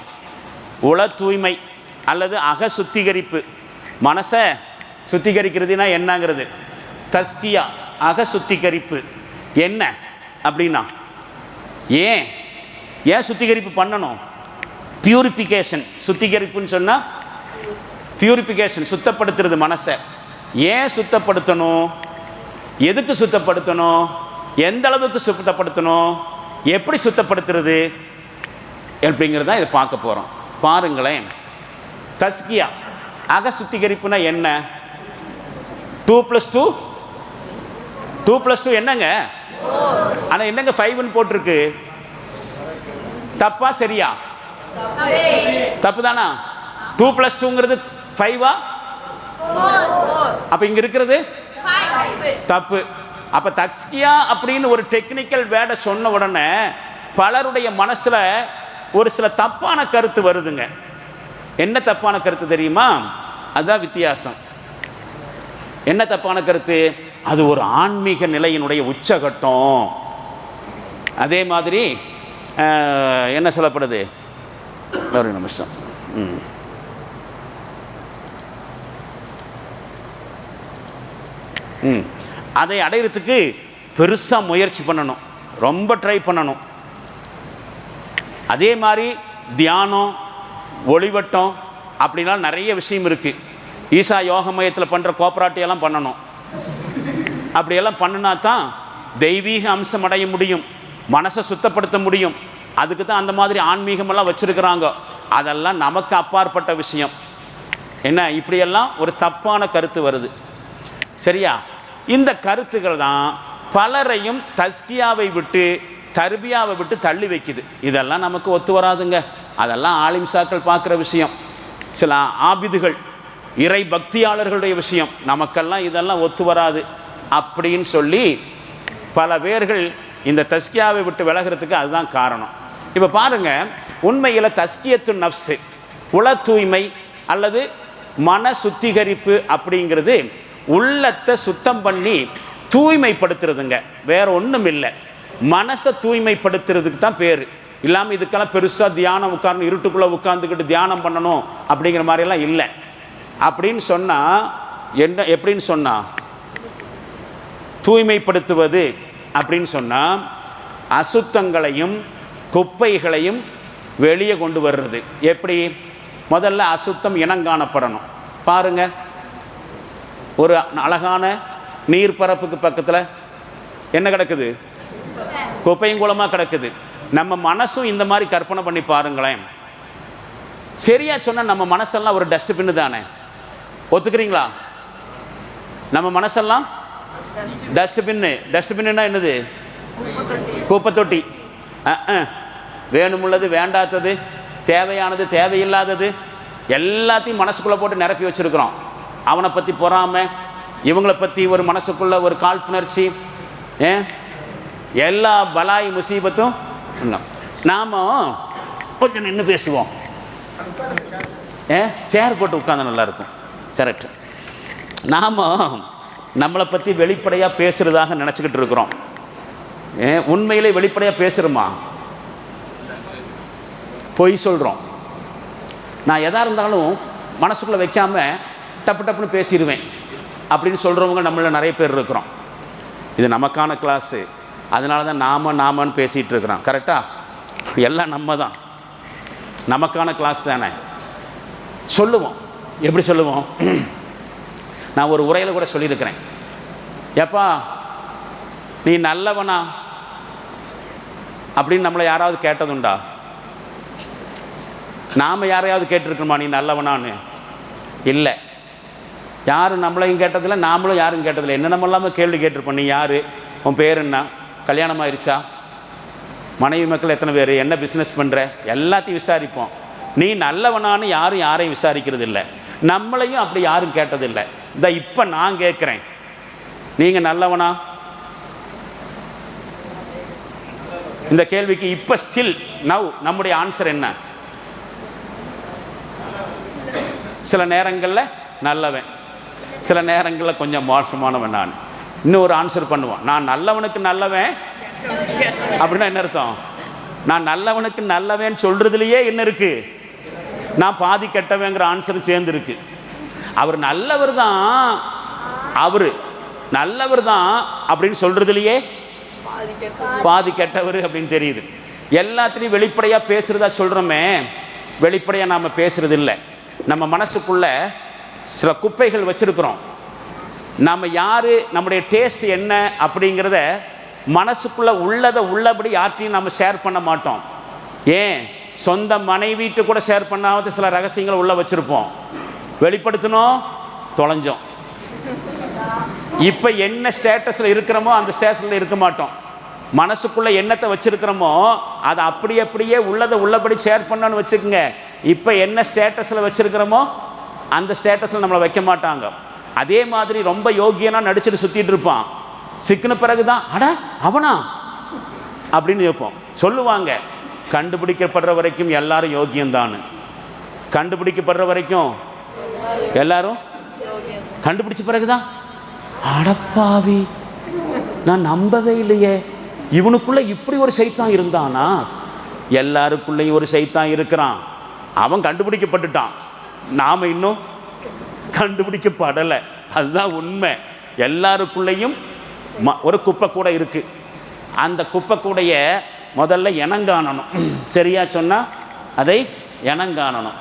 உள தூய்மை அல்லது அக சுத்திகரிப்பு. மனசை சுத்திகரிக்கிறதுனா என்னங்கிறது தஸ்கியா, அக சுத்திகரிப்பு. என்ன அப்படின்னா ஏன் சுத்திகரிப்பு பண்ணணும்? பியூரிஃபிகேஷன். சுத்திகரிப்புன்னு சொன்னால் பியூரிஃபிகேஷன், சுத்தப்படுத்துறது மனசை. ஏன் சுத்தப்படுத்தணும், எதுக்கு சுத்தப்படுத்தணும், எந்த அளவுக்கு சுத்தப்படுத்தணும், எப்படி சுத்தப்படுத்துறது அப்படிங்கிறது தான் இதை பார்க்க போகிறோம். பாருங்களேன். தஸ்கியா, அக சுத்திகரிப்புனா என்ன? 2+2 2+2 என்னங்க? ஆனால் என்னங்க 5ன்னு போட்டிருக்கு? தப்பா சரியா? தப்பு தானா? 2+2ங்கிறது 5ஆ? அப்போ இங்கே இருக்கிறது தப்பு. அப்போ தஸ்கியா அப்படின்னு ஒரு டெக்னிக்கல் வேர்டை சொன்ன உடனே பலருடைய மனசில் ஒரு சில தப்பான கருத்து வருதுங்க. என்ன தப்பான கருத்து தெரியுமா? அதுதான் வித்தியாசம். என்ன தப்பான கருத்து? அது ஒரு ஆன்மீக நிலையினுடைய உச்சகட்டம். அதே மாதிரி என்ன சொல்லப்படுது, ஒரு நிமிஷம், அதை அடையிறதுக்கு பெருசாக முயற்சி பண்ணணும், ரொம்ப ட்ரை பண்ணணும். அதே மாதிரி தியானம், ஒளிவட்டம் அப்படின்லாம் நிறைய விஷயம் இருக்குது. ஈசா யோக மையத்தில் பண்ணுற கோப்பராட்டியெல்லாம் பண்ணணும். அப்படியெல்லாம் பண்ணினா தான் தெய்வீக அம்சம் அடைய முடியும், மனசை சுத்தப்படுத்த முடியும். அதுக்கு தான் அந்த மாதிரி ஆன்மீகமெல்லாம் வச்சுருக்கிறாங்க. அதெல்லாம் நமக்கு அப்பாற்பட்ட விஷயம். என்ன இப்படியெல்லாம் ஒரு தப்பான கருத்து வருது, சரியா? இந்த கருத்துக்கள் தான் பலரையும் தஸ்கியாவை விட்டு தர்பியாவை விட்டு தள்ளி வைக்குது. இதெல்லாம் நமக்கு ஒத்து வராதுங்க. அதெல்லாம் ஆலிம்சாக்கள் பார்க்குற விஷயம், சில ஆபிதுகள் இறை பக்தியாளர்களுடைய விஷயம். நமக்கெல்லாம் இதெல்லாம் ஒத்து வராது. அப்படின்னு சொல்லி பல பேர்கள் இந்த தஸ்கியாவை விட்டு விலகிறதுக்கு அதுதான் காரணம். இப்போ பாருங்கள், உண்மையில் தஸ்கியத்து நஃப்ஸு உள தூய்மை அல்லது மன சுத்திகரிப்பு அப்படிங்கிறது உள்ளத்தை சுத்தம் பண்ணி தூய்மைப்படுத்துறதுங்க, வேற ஒன்றும் இல்லை. மனசை தூய்மைப்படுத்துறதுக்கு தான் பேர். இல்லாமல் இதுக்கெல்லாம் பெருசாக தியானம் உட்காரணும், இருட்டுக்குள்ளே உட்காந்துக்கிட்டு தியானம் பண்ணணும் அப்படிங்கிற மாதிரிலாம் இல்லை. அப்படின்னு சொன்னால் என்ன, எப்படின்னு சொன்னால் தூய்மைப்படுத்துவது அப்படின்னு சொன்னால் அசுத்தங்களையும் குப்பைகளையும் வெளியே கொண்டு வர்றது. எப்படி? முதல்ல அசுத்தம் இனங்காணப்படணும். பாருங்கள், ஒரு அழகான நீர்ப்பரப்புக்கு பக்கத்தில் என்ன கிடக்குது? குப்பையும் குளமாக கிடக்குது. நம்ம மனசும் இந்த மாதிரி கற்பனை பண்ணி பாருங்களேன். சரியா சொன்னால் நம்ம மனசெல்லாம் ஒரு டஸ்ட்பின்னு தானே, ஒத்துக்கிறீங்களா? நம்ம மனசெல்லாம் டஸ்ட்பின்னு. டஸ்ட்பின்னா என்னது? குப்பை தொட்டி. வேணுமுள்ளது வேண்டாதது, தேவையானது தேவையில்லாதது எல்லாத்தையும் மனசுக்குள்ளே போட்டு நிரப்பி வச்சுருக்கிறோம். அவனை பற்றி பொறாமை, இவங்களை பற்றி ஒரு மனசுக்குள்ளே ஒரு காழ்ப்புணர்ச்சி, எல்லா பலாய் முசீபத்தும். நாம் கொஞ்சம் நின்று பேசுவோம், சேர் போட்டு உட்காந்து நல்லாயிருக்கும். கரெக்ட். நாம் நம்மளை பற்றி வெளிப்படையாக பேசுகிறதாக நினச்சிக்கிட்டு இருக்கிறோம். உண்மையிலே வெளிப்படையாக பேசுகிறோமா? பொய் சொல்கிறோம். நான் எதாக இருந்தாலும் மனசுக்குள்ளே வைக்காமல் டப்பு டப்புன்னு பேசிடுவேன் அப்படின்னு சொல்கிறவங்க நம்மள நிறைய பேர் இருக்கிறோம். இது நமக்கான கிளாஸு, அதனால தான் நாமன்னு பேசிகிட்டு இருக்கிறோம். கரெக்டாக? எல்லாம் நம்ம தான், நமக்கான கிளாஸ் தானே. சொல்லுவோம். எப்படி சொல்லுவோம்? நான் ஒரு உரையில் கூட சொல்லியிருக்கிறேன், ஏப்பா நீ நல்லவனா அப்படின்னு நம்மளை யாராவது கேட்டதுண்டா? நாம் யாரையாவது கேட்டிருக்கணுமா நீ நல்லவனான்னு? இல்லை, யாரும் நம்மளையும் கேட்டதில்லை, நாமளும் யாரும் கேட்டதில்லை. என்னென்ன இல்லாமல் கேள்வி கேட்டிருப்போம். நீ யார்? உன் பேர் என்ன? கல்யாணம் ஆயிடுச்சா? மனைவி மக்கள் எத்தனை பேர்? என்ன பிஸ்னஸ் பண்ணுற? எல்லாத்தையும் விசாரிப்போம். நீ நல்லவனான்னு யாரும் யாரையும் விசாரிக்கிறது இல்லை. நம்மளையும் அப்படி யாரும் கேட்டதில்லை. இந்த இப்போ நான் கேட்குறேன், நீங்கள் நல்லவனா? இந்த கேள்விக்கு இப்போ ஸ்டில் நவ் நம்முடைய ஆன்சர் என்ன? சில நேரங்களில் நல்லவன், சில நேரங்களில் கொஞ்சம் மோசமானவன். நான் இன்னும் ஒரு ஆன்சர் பண்ணுவோம். நான் நல்லவனுக்கு நல்லவன் அப்படின்னா என்ன அர்த்தம்? நான் நல்லவனுக்கு நல்லவன் சொல்கிறதுலையே என்ன இருக்குது? நான் பாதி கெட்டவங்கிற ஆன்சரும் சேர்ந்துருக்கு. அவர் நல்லவர் தான், அவர் நல்லவர் தான் அப்படின்னு சொல்கிறதுலையே பாதி கெட்டவர் அப்படின்னு தெரியுது. எல்லாத்துலேயும் வெளிப்படையாக பேசுகிறதா சொல்கிறோமே, வெளிப்படையாக நாம் பேசுகிறது இல்லை. நம்ம மனசுக்குள்ளே சில குப்பைகள் வச்சுருக்கிறோம். நம்ம யார், நம்முடைய டேஸ்ட் என்ன அப்படிங்கிறத மனசுக்குள்ளே உள்ளதை உள்ளபடி யார்ட்டையும் நம்ம ஷேர் பண்ண மாட்டோம். ஏன்? சொந்த மனைவிட்டு கூட ஷேர் பண்ணாவது சில ரகசியங்களை உள்ளே வச்சுருப்போம். வெளிப்படுத்தணும், தொலைஞ்சோம். இப்போ என்ன ஸ்டேட்டஸில் இருக்கிறோமோ அந்த ஸ்டேட்டஸில் இருக்க மாட்டோம். மனசுக்குள்ளே என்னத்தை வச்சுருக்கிறோமோ அதை அப்படியே உள்ளதை உள்ளபடி ஷேர் பண்ணணும்னு வச்சுக்கோங்க. இப்போ என்ன ஸ்டேட்டஸில் வச்சுருக்கிறோமோ அந்த ஸ்டேட்டஸில் நம்மளை வைக்க மாட்டாங்க. அதே மாதிரி ரொம்ப யோகியனாக நடிச்சுட்டு சுற்றிட்டு இருப்பான். சிக்கின பிறகு தான் அட அவனா அப்படின்னு கேட்போம். சொல்லுவாங்க, கண்டுபிடிக்கப்படுற வரைக்கும் எல்லாரும் யோகியம்தான்னு. கண்டுபிடிக்கப்படுற வரைக்கும் எல்லாரும் கண்டுபிடிச்ச பிறகுதான் அடப்பாவி நான் நம்பவே இல்லையே, இவனுக்குள்ளே இப்படி ஒரு சைத்தான் இருந்தானா? எல்லாருக்குள்ளேயும் ஒரு சைத்தான் இருக்கிறான். அவன் கண்டுபிடிக்கப்பட்டுட்டான், நாம் இன்னும் கண்டுபிடிக்கப்படலை. அதுதான் உண்மை. எல்லாருக்குள்ளேயும் ஒரு குப்பை கூட இருக்குது. அந்த குப்பை கூடைய முதல்ல இனங்காணணும். சரியா சொன்னால் அதை இனங்காணணும்.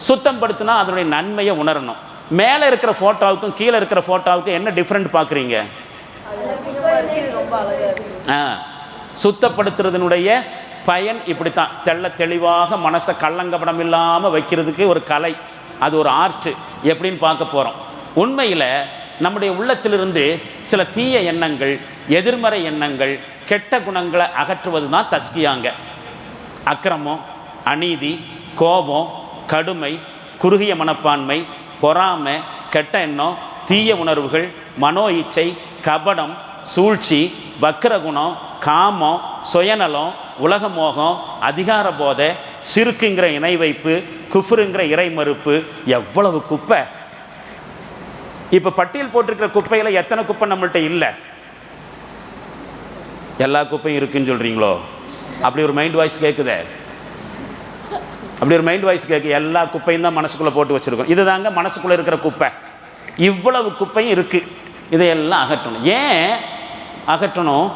சுத்தம் படுத்தினா அதனுடைய நன்மையை உணரணும். மேலே இருக்கிற ஃபோட்டோவுக்கும் கீழே இருக்கிற ஃபோட்டோவுக்கும் என்ன டிஃப்ரெண்ட் பார்க்குறீங்க? சுத்தப்படுத்துறதுனுடைய பயன் இப்படித்தான். தெளிவாக மனசை கள்ளங்கபடம் இல்லாமல் வைக்கிறதுக்கு ஒரு கலை, அது ஒரு ஆர்ட். எப்படின்னு பார்க்க போகிறோம். உண்மையில் நம்முடைய உள்ளத்திலிருந்து சில தீய எண்ணங்கள், எதிர்மறை எண்ணங்கள், கெட்ட குணங்களை அகற்றுவது தான் தஸ்கியாங்க. அக்கிரமம், அநீதி, கோபம், கடுமை, குறுகிய மனப்பான்மை, பொறாமை, கெட்ட எண்ணம், தீய உணர்வுகள், மனோ இச்சை, கபடம், சூழ்ச்சி, வக்கரகுணம், காமம், சுயநலம், உலக மோகம், அதிகார போதை, சிறுக்குங்கிற இணை வைப்பு, குஃப்ருங்கிற இறை மறுப்பு. எவ்வளவு குப்பை! இப்போ பட்டியல் போட்டிருக்கிற குப்பையில் எத்தனை குப்பை நம்மள்கிட்ட இல்லை? எல்லா குப்பையும் இருக்குன்னு சொல்கிறீங்களோ? அப்படி ஒரு மைண்ட் வாய்ஸ் கேட்குதே, அப்படி ஒரு மைண்ட் வாய்ஸ் கேட்கு. எல்லா குப்பையும் தான் மனசுக்குள்ளே போட்டு வச்சுருக்கோம். இது தாங்க மனசுக்குள்ளே இருக்கிற குப்பை. இவ்வளவு குப்பையும் இருக்குது. இதையெல்லாம் அகற்றணும். ஏன் அகற்றணும்?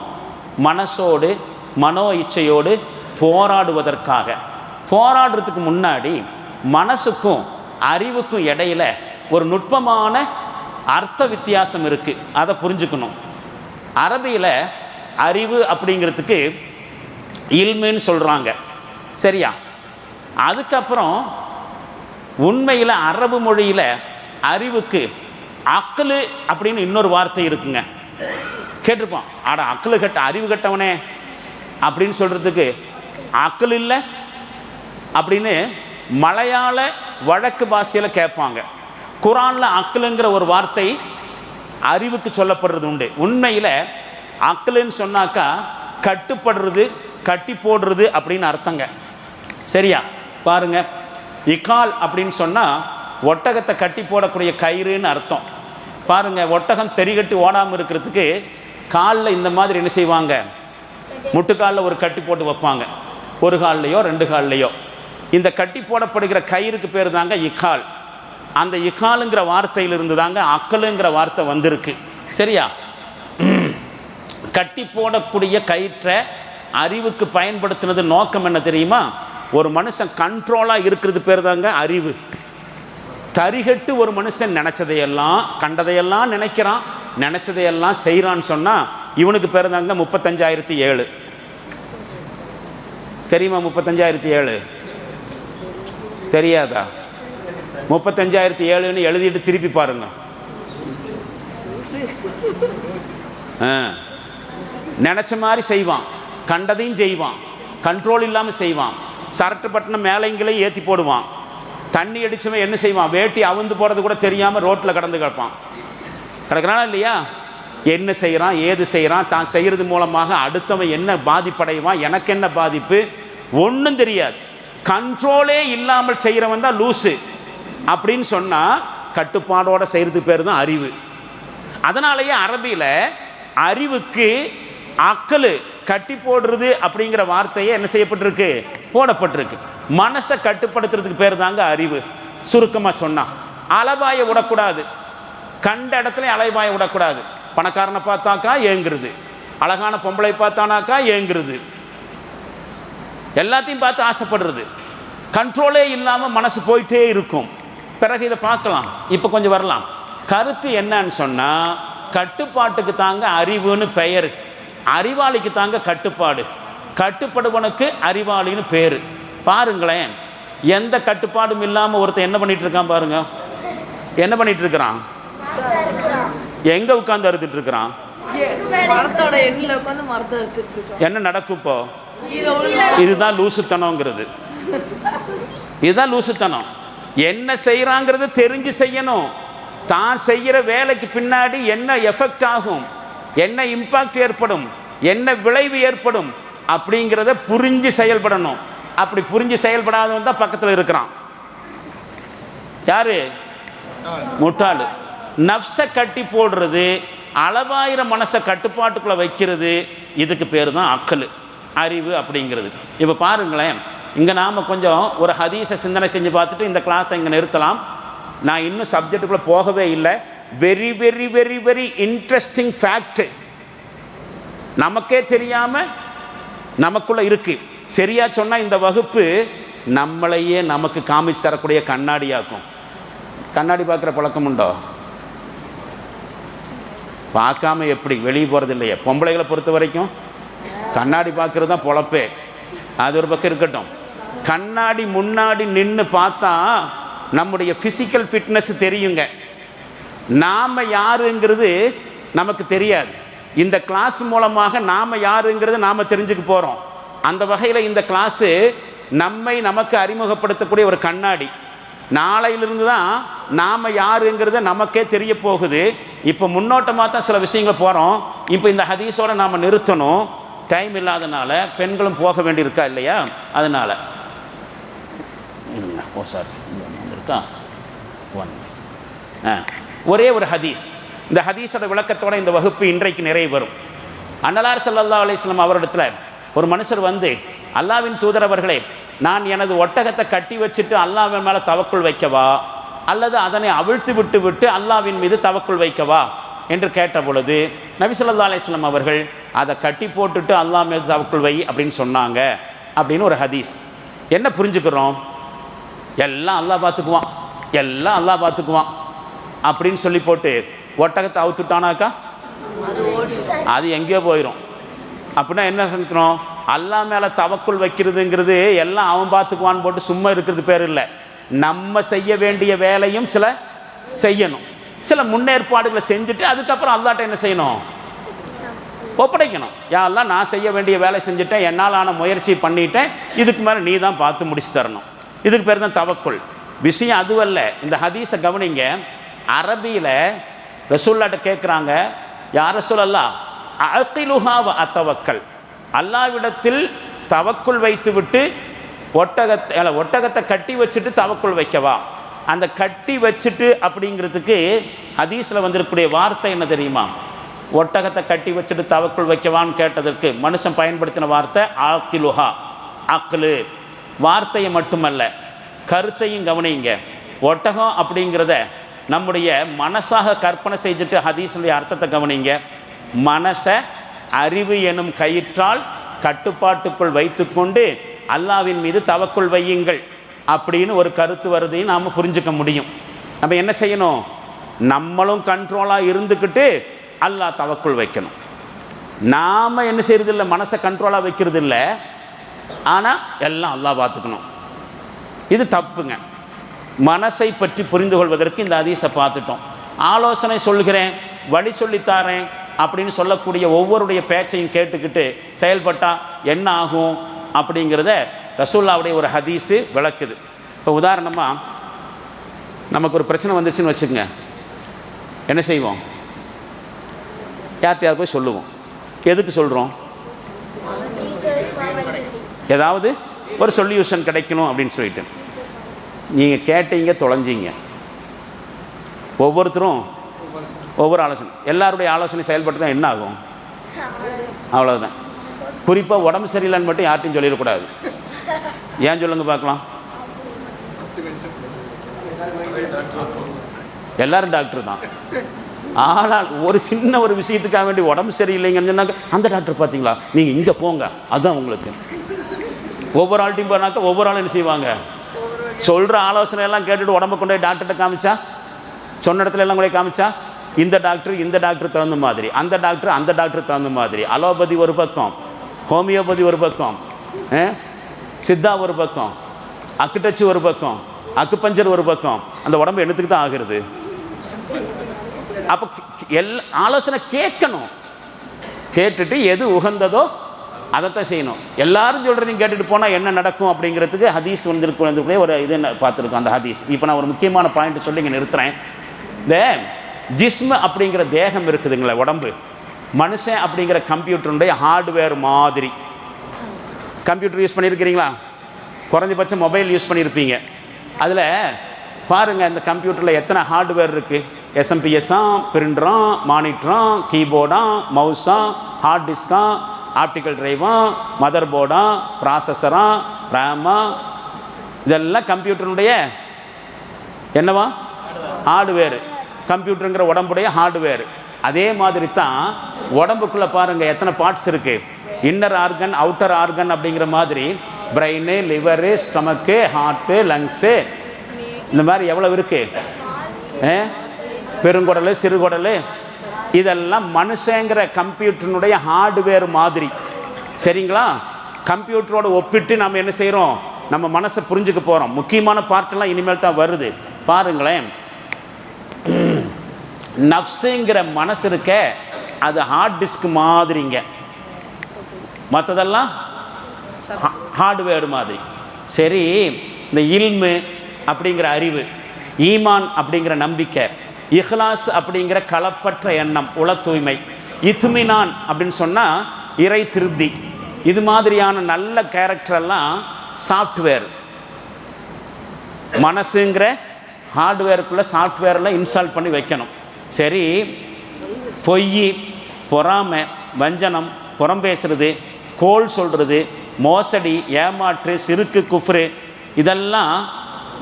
மனசோடு மனோ இச்சையோடு போராடுவதற்காக. போராடுறதுக்கு முன்னாடி மனசுக்கும் அறிவுக்கும் இடையில ஒரு நுட்பமான அர்த்த வித்தியாசம் இருக்குது. அதை புரிஞ்சுக்கணும். அரபியில் அறிவு அப்படிங்கிறதுக்கு இல்முன்னு சொல்கிறாங்க, சரியா? அதுக்கப்புறம் உண்மையில் அரபு மொழியில் அறிவுக்கு அக்லு அப்படின்னு இன்னொரு வார்த்தை இருக்குங்க. கேட்டிருப்போம், ஆட அக்லு கட்ட அறிவு கட்டவனே அப்படின்னு சொல்கிறதுக்கு அக்லு இல்லை அப்படின்னு மலையாள வழக்கு பாஷையில் கேட்பாங்க. குரானில் அக்லுங்கிற ஒரு வார்த்தை அறிவுக்கு சொல்லப்படுறது உண்டு. உண்மையில் அக்லுன்னு சொன்னாக்கா கட்டுப்படுறது, கட்டி போடுறது அப்படின்னு அர்த்தங்க, சரியா? பாருங்க, இக்கால் அப்படின்னு சொன்னால் ஒட்டகத்தை கட்டி போடக்கூடிய கயிறுன்னு அர்த்தம். பாருங்க, ஒட்டகம் தெரிகட்டி ஓடாமல் இருக்கிறதுக்கு காலில் இந்த மாதிரி என்ன செய்வாங்க? முட்டுக்காலில் ஒரு கட்டி போட்டு வைப்பாங்க, ஒரு கால்லையோ ரெண்டு கால்லையோ. இந்த கட்டி போடப்படுகிற கயிறுக்கு பேர் தாங்க இக்கால். அந்த இக்காலுங்கிற வார்த்தையிலிருந்து தாங்க அக்கலுங்கிற வார்த்தை வந்திருக்கு, சரியா? கட்டி போடக்கூடிய கயிற்றை அறிவுக்கு பயன்படுத்தினது நோக்கம் என்ன தெரியுமா? ஒரு மனுஷன் கண்ட்ரோலாக இருக்கிறது பேர் தாங்க அறிவு. தரிகட்டு ஒரு மனுஷன் நினச்சதையெல்லாம் கண்டதையெல்லாம் நினைக்கிறான், நினச்சதையெல்லாம் செய்கிறான்னு சொன்னால் இவனுக்கு பேர் தாங்க 35,007. தெரியுமா 35,007? தெரியாதா? 35,007ன்னு எழுதிட்டு திருப்பி பாருங்க. நினச்ச மாதிரி செய்வான், கண்டதையும் செய்வான், கண்ட்ரோல் இல்லாமல் செய்வான். சரட்டு பட்டணம் மேலைங்களையும் ஏற்றி போடுவான். தண்ணி அடித்தவன் என்ன செய்வான்? வேட்டி அவுந்து போகிறது கூட தெரியாமல் ரோட்டில் கடந்து கிடப்பான். கிடக்கிறானா இல்லையா? என்ன செய்கிறான், ஏது செய்கிறான், தான் செய்கிறது மூலமாக அடுத்தவன் என்ன பாதிப்படைவான், எனக்கு என்ன பாதிப்பு, ஒன்றும் தெரியாது. கண்ட்ரோலே இல்லாமல் செய்கிறவன் தான் லூஸு அப்படின்னு சொன்னால் கட்டுப்பாடோடு செய்கிறதுக்கு பேர் தான் அறிவு. அதனாலேயே அரபியில் அறிவுக்கு அக்கலு கட்டி போடுறது அப்படிங்கிற வார்த்தையே என்ன செய்யப்பட்டிருக்கு? போடப்பட்டிருக்கு. மனசை கட்டுப்படுத்துறதுக்கு பேர் தாங்க அறிவு. சுருக்கமாக சொன்னால் அலைபாய விடக்கூடாது, கண்ட இடத்துல அலைபாய விடக்கூடாது. பணக்காரனை பார்த்தாக்கா ஏங்குறது, அழகான பொம்பளை பார்த்தானாக்கா ஏங்குறது, எல்லாத்தையும் பார்த்து ஆசைப்படுறது. கண்ட்ரோலே இல்லாமல் மனசு போயிட்டே இருக்கும். பிறகு இதை பார்க்கலாம், இப்போ கொஞ்சம் வரலாம். கருத்து என்னன்னு சொன்னால் கட்டுப்பாட்டுக்கு தாங்க அறிவுன்னு பெயர், அறிவாளிக்கு தாங்க கட்டுப்பாடு, கட்டுப்படுவனுக்கு அறிவாளின்னு பேர். பாருங்களேன், எந்த கட்டுப்பாடும் இல்லாமல் ஒருத்தன் என்ன பண்ணிட்டு இருக்கான் பாருங்க. என்ன பண்ணிட்டு இருக்கிறான்? எங்க உட்கார்ந்து அறுத்துட்டு இருக்கிறான்? என்ன நடக்கும் இப்போ? இதுதான் லூசுத்தனம்ங்கிறது. இதுதான் லூசுத்தனம். என்ன செய்யறாங்கிறது தெரிஞ்சு செய்யணும். தான் செய்கிற வேலைக்கு பின்னாடி என்ன எஃபெக்ட் ஆகும், என்ன இம்பாக்ட் ஏற்படும், என்ன விளைவு ஏற்படும் அப்படிங்கிறத புரிஞ்சு செயல்படணும். அப்படி புரிஞ்சு செயல்படாதவன் தான் பக்கத்தில் இருக்கிறான். யாரு? முட்டாளு. நஃப்ஸை கட்டி போடுறது, அளவாயிர மனசை கட்டுப்பாட்டுக்குள்ளே வைக்கிறது, இதுக்கு பேர் தான் அக்கல், அறிவு அப்படிங்கிறது. இப்போ பாருங்களேன், இங்கே நாம் கொஞ்சம் ஒரு ஹதீஸை சிந்தனை செஞ்சு பார்த்துட்டு இந்த கிளாஸை இங்கே நிறுத்தலாம். நான் இன்னும் சப்ஜெக்டுக்குள்ளே போகவே இல்லை. Very very very very interesting fact நமக்கே தெரியாமல் நமக்குள்ளே இருக்குது. சரியாக சொன்னால் இந்த வகுப்பு நம்மளையே நமக்கு காமிச்சு தரக்கூடிய கண்ணாடியாக்கும். கண்ணாடி பார்க்குற பழக்கம் உண்டோ? பார்க்காம எப்படி வெளியே போகிறது இல்லையே. பொம்பளைகளை பொறுத்த வரைக்கும் கண்ணாடி பார்க்குறது தான் பொழப்பே. அது ஒரு பக்கம் இருக்கட்டும். கண்ணாடி முன்னாடி நின்று பார்த்தா நம்முடைய ஃபிசிக்கல் ஃபிட்னஸ் தெரியுங்க. நாம் யாருங்கிறது நமக்கு தெரியாது. இந்த கிளாஸ் மூலமாக நாம் யாருங்கிறது நாம் தெரிஞ்சுக்க போகிறோம். அந்த வகையில் இந்த கிளாஸு நம்மை நமக்கு அறிமுகப்படுத்தக்கூடிய ஒரு கண்ணாடி. நாளையிலிருந்து தான் நாம் யாருங்கிறத நமக்கே தெரிய போகுது. இப்போ முன்னோட்டமாக தான் சில விஷயங்கள் போகிறோம். இப்போ இந்த ஹதீஸோடு நாம் நிறுத்தணும். டைம் இல்லாதனால பெண்களும் போக வேண்டியிருக்கா இல்லையா, அதனால் இருங்க. சாரி இருக்கா ஒரே ஒரு ஹதீஸ். இந்த ஹதீஸோட விளக்கத்தோட இந்த வகுப்பு இன்றைக்கு நிறைவு வரும். அன்னலார் ஸல்லல்லாஹு அலைஹி வஸல்லம் அவரிடத்துல ஒரு மனுஷர் வந்து, அல்லாஹ்வின் தூதர் அவர்களே, நான் எனது ஒட்டகத்தை கட்டி வச்சுட்டு அல்லாஹ்வின் மேலே தவக்குள் வைக்கவா, அல்லது அதனை அவிழ்த்து விட்டு அல்லாஹ்வின் மீது தவக்குள் வைக்கவா என்று கேட்ட பொழுது நபி ஸல்லல்லாஹு அலைஹி வஸல்லம் அவர்கள் அதை கட்டி போட்டுட்டு அல்லாஹ் மீது தவக்குள் வை அப்படின்னு சொன்னாங்க அப்படின்னு ஒரு ஹதீஸ். என்ன புரிஞ்சுக்கிறோம்? எல்லாம் அல்லாஹ் பார்த்துக்குவான் அப்படின்னு சொல்லி போட்டு ஒட்டகத்தை அவுத்துட்டானாக்கா அது எங்கேயோ போயிடும். அப்படின்னா என்ன செலுத்தணும்? அல்லாஹ் மேலே தவக்குள் வைக்கிறதுங்கிறது எல்லாம் அவன் பார்த்துக்குவான்னு போட்டு சும்மா இருக்கிறது பேர் இல்லை. நம்ம செய்ய வேண்டிய வேலையும் சில செய்யணும். சில முன்னேற்பாடுகளை செஞ்சுட்டு அதுக்கப்புறம் அல்லாஹ்ட்ட என்ன செய்யணும்? ஒப்படைக்கணும். யாரெல்லாம் நான் செய்ய வேண்டிய வேலை செஞ்சுட்டேன், என்னால் ஆன முயற்சி பண்ணிட்டேன், இதுக்கு மேலே நீ தான் பார்த்து முடிச்சு தரணும். இதுக்கு பேர் தான் தவக்குள். விஷயம் அதுவல்ல. இந்த ஹதீஸை கவனிங்க. அரபியில் ரசூல்லாட்ட கேட்குறாங்க, யார் ரசூலல்லாஹ், அகிலுஹா வ அத்தவக்கல், அல்லாஹ்விடத்தில் தவக்குள் வைத்து விட்டு ஒட்டகத்தை கட்டி வச்சுட்டு தவக்குள் வைக்கவா? அந்த கட்டி வச்சுட்டு அப்படிங்கிறதுக்கு ஹதீஸில் வந்திருக்கக்கூடிய வார்த்தை என்ன தெரியுமா? ஒட்டகத்தை கட்டி வச்சுட்டு தவக்குள் வைக்கவான்னு கேட்டதற்கு மனுஷன் பயன்படுத்தின வார்த்தை ஆக்கிலுஹா. அக்லு வார்த்தையை மட்டுமல்ல, கருத்தையும் கவனிங்க. ஒட்டகம் அப்படிங்கிறத நம்முடைய மனசாக கற்பனை செஞ்சுட்டு ஹதீஸுடைய அர்த்தத்தை கவனிங்க. மனசை அறிவு எனும் கயிற்றால் கட்டுப்பாட்டுக்குள் வைத்துக்கொண்டு அல்லாஹ்வின் மீது தவக்குள் வையுங்கள் அப்படின்னு ஒரு கருத்து வருதையும் நாம் புரிஞ்சுக்க முடியும். நம்ம என்ன செய்யணும்? நம்மளும் கண்ட்ரோலாக இருந்துக்கிட்டு அல்லாஹ் தவக்குள் வைக்கணும். நாம் என்ன செய்யறதில்லை, மனசை கண்ட்ரோலாக வைக்கிறது இல்லை, ஆனால் எல்லாம் அல்லாஹ் பார்த்துக்கணும். இது தப்புங்க. மனசை பற்றி புரிந்து கொள்வதற்கு இந்த ஹதீஸை பார்த்துட்டோம். ஆலோசனை சொல்கிறேன், வழி சொல்லித்தாரேன் அப்படின்னு சொல்லக்கூடிய ஒவ்வொருடைய பேச்சையும் கேட்டுக்கிட்டு செயல்பட்டால் என்ன ஆகும் அப்படிங்கிறத ரசூலுல்லாஹ்வுடைய ஒரு ஹதீஸு விளக்குது. இப்போ உதாரணமாக நமக்கு ஒரு பிரச்சனை வந்துச்சுன்னு வச்சுக்கோங்க, என்ன செய்வோம்? யார்கிட்ட போய் சொல்லுவோம். எதுக்கு சொல்கிறோம்? ஏதாவது ஒரு சொல்யூஷன் கிடைக்கணும் அப்படின்னு சொல்லிட்டு. நீங்கள் கேட்டீங்க, தொலைஞ்சிங்க. ஒவ்வொருத்தரும் ஒவ்வொரு ஆலோசனை, எல்லாருடைய ஆலோசனை செயல்பட்டு தான் என்ன ஆகும்? அவ்வளோதான். குறிப்பாக உடம்பு சரியில்லைன்னு மட்டும் யார்ட்டையும் சொல்லிடக்கூடாது. ஏன் சொல்லுங்க பார்க்கலாம்? எல்லாரும் டாக்டர் தான். ஆனால் ஒரு சின்ன ஒரு விஷயத்துக்காக வேண்டி உடம்பு சரியில்லைங்கன்னு சொன்னாக்க, அந்த டாக்டர் பார்த்தீங்களா, நீங்கள் இங்கே போங்க, அதுதான் உங்களுக்கு. ஒவ்வொரு ஆள்கிட்டையும் போனாக்கா ஒவ்வொரு ஆளும் என்ன செய்வாங்க? சொல்கிற ஆலோசனை எல்லாம் கேட்டுட்டு உடம்பை கொண்டு போய் டாக்டர்கிட்ட காமிச்சா, சொன்ன இடத்துல எல்லாம் கூட காமிச்சா, இந்த டாக்டர் தகுந்த மாதிரி, அந்த டாக்டர் தகுந்த மாதிரி, அலோபதி ஒரு பக்கம், ஹோமியோபதி ஒரு பக்கம், சித்தா ஒரு பக்கம், அக்குடச்சு ஒரு பக்கம், அக்குபஞ்சர் ஒரு பக்கம். அந்த உடம்பு என்னத்துக்கு தான் ஆகிறது? அப்போ ஆலோசனை கேட்கணும். கேட்டுட்டு எது உகந்ததோ அதைத்தான் செய்யணும். எல்லாரும் சொல்கிறதையும் கேட்டுட்டு போனால் என்ன நடக்கும் அப்படிங்கிறதுக்கு ஹதீஸ் வந்துருக்கக்கூடிய ஒரு இது பார்த்துருக்கோம். அந்த ஹதீஸ் இப்போ நான் ஒரு முக்கியமான பாயிண்ட் சொல்லி இங்கே நிறுத்துகிறேன். இந்த ஜிஸ்மு அப்படிங்கிற தேகம் இருக்குதுங்களே, உடம்பு, மனுஷன் அப்படிங்கிற கம்ப்யூட்டருடைய ஹார்ட்வேர் மாதிரி. கம்ப்யூட்டர் யூஸ் பண்ணியிருக்கிறீங்களா? குறைஞ்சபட்சம் மொபைல் யூஸ் பண்ணியிருப்பீங்க. அதில் பாருங்கள், இந்த கம்ப்யூட்டரில் எத்தனை ஹார்ட்வேர் இருக்குது? எஸ்எம்பிஎஸ்ஸா, பிரிண்டரா, மானிட்டரா, கீபோர்டா, மவுஸா, ஹார்ட் டிஸ்கா, ஆப்டிக்கல் ட்ரைவா, மதர் போர்டா, ப்ராசஸரா, ரேமா, இதெல்லாம் கம்ப்யூட்டருடைய என்னவா? ஹார்ட்வேரு. கம்ப்யூட்டருங்கிற உடம்புடைய ஹார்ட்வேர். அதே மாதிரி தான் உடம்புக்குள்ளே பாருங்கள் எத்தனை பார்ட்ஸ் இருக்குது. இன்னர் ஆர்கன், அவுட்டர் ஆர்கன் அப்படிங்கிற மாதிரி பிரெயின், லிவரு, ஸ்டமக்கு, ஹார்ட்டு, லங்ஸு, இந்த மாதிரி எவ்வளோ இருக்குது? பெருங்குடல், சிறுகுடல், இதெல்லாம் மனுஷங்கிற கம்ப்யூட்டருடைய ஹார்ட்வேர் மாதிரி. சரிங்களா? கம்ப்யூட்டரோட ஒப்பிட்டு நம்ம என்ன செய்கிறோம்? நம்ம மனசை புரிஞ்சுக்க போகிறோம். முக்கியமான பார்ட்டெல்லாம் இனிமேல் தான் வருது. பாருங்களேன், நஃப்ஸுங்கிற மனசு இருக்க, அது ஹார்ட் டிஸ்க் மாதிரிங்க. மற்றதெல்லாம் ஹார்ட்வேர் மாதிரி. சரி, இந்த இல்மு அப்படிங்கிற அறிவு, ஈமான் அப்படிங்கிற நம்பிக்கை, இஹ்லாஸ் அப்படிங்கிற களப்பற்ற எண்ணம், உள தூய்மை, இத்மினான் அப்படின்னு சொன்னால் இறை திருப்தி. இது மாதிரியான நல்ல கேரக்டரெல்லாம் சாஃப்ட்வேர், மனசுங்கிற ஹார்ட்வேருக்குள்ளே சாஃப்ட்வேரெல்லாம் இன்ஸ்டால் பண்ணி வைக்கணும். சரி, பொய், பொறாமை, வஞ்சனம், புறம் பேசுறது, கோல் சொல்கிறது, மோசடி, ஏமாற்று, சிறுக்கு, குஃப்ரு, இதெல்லாம்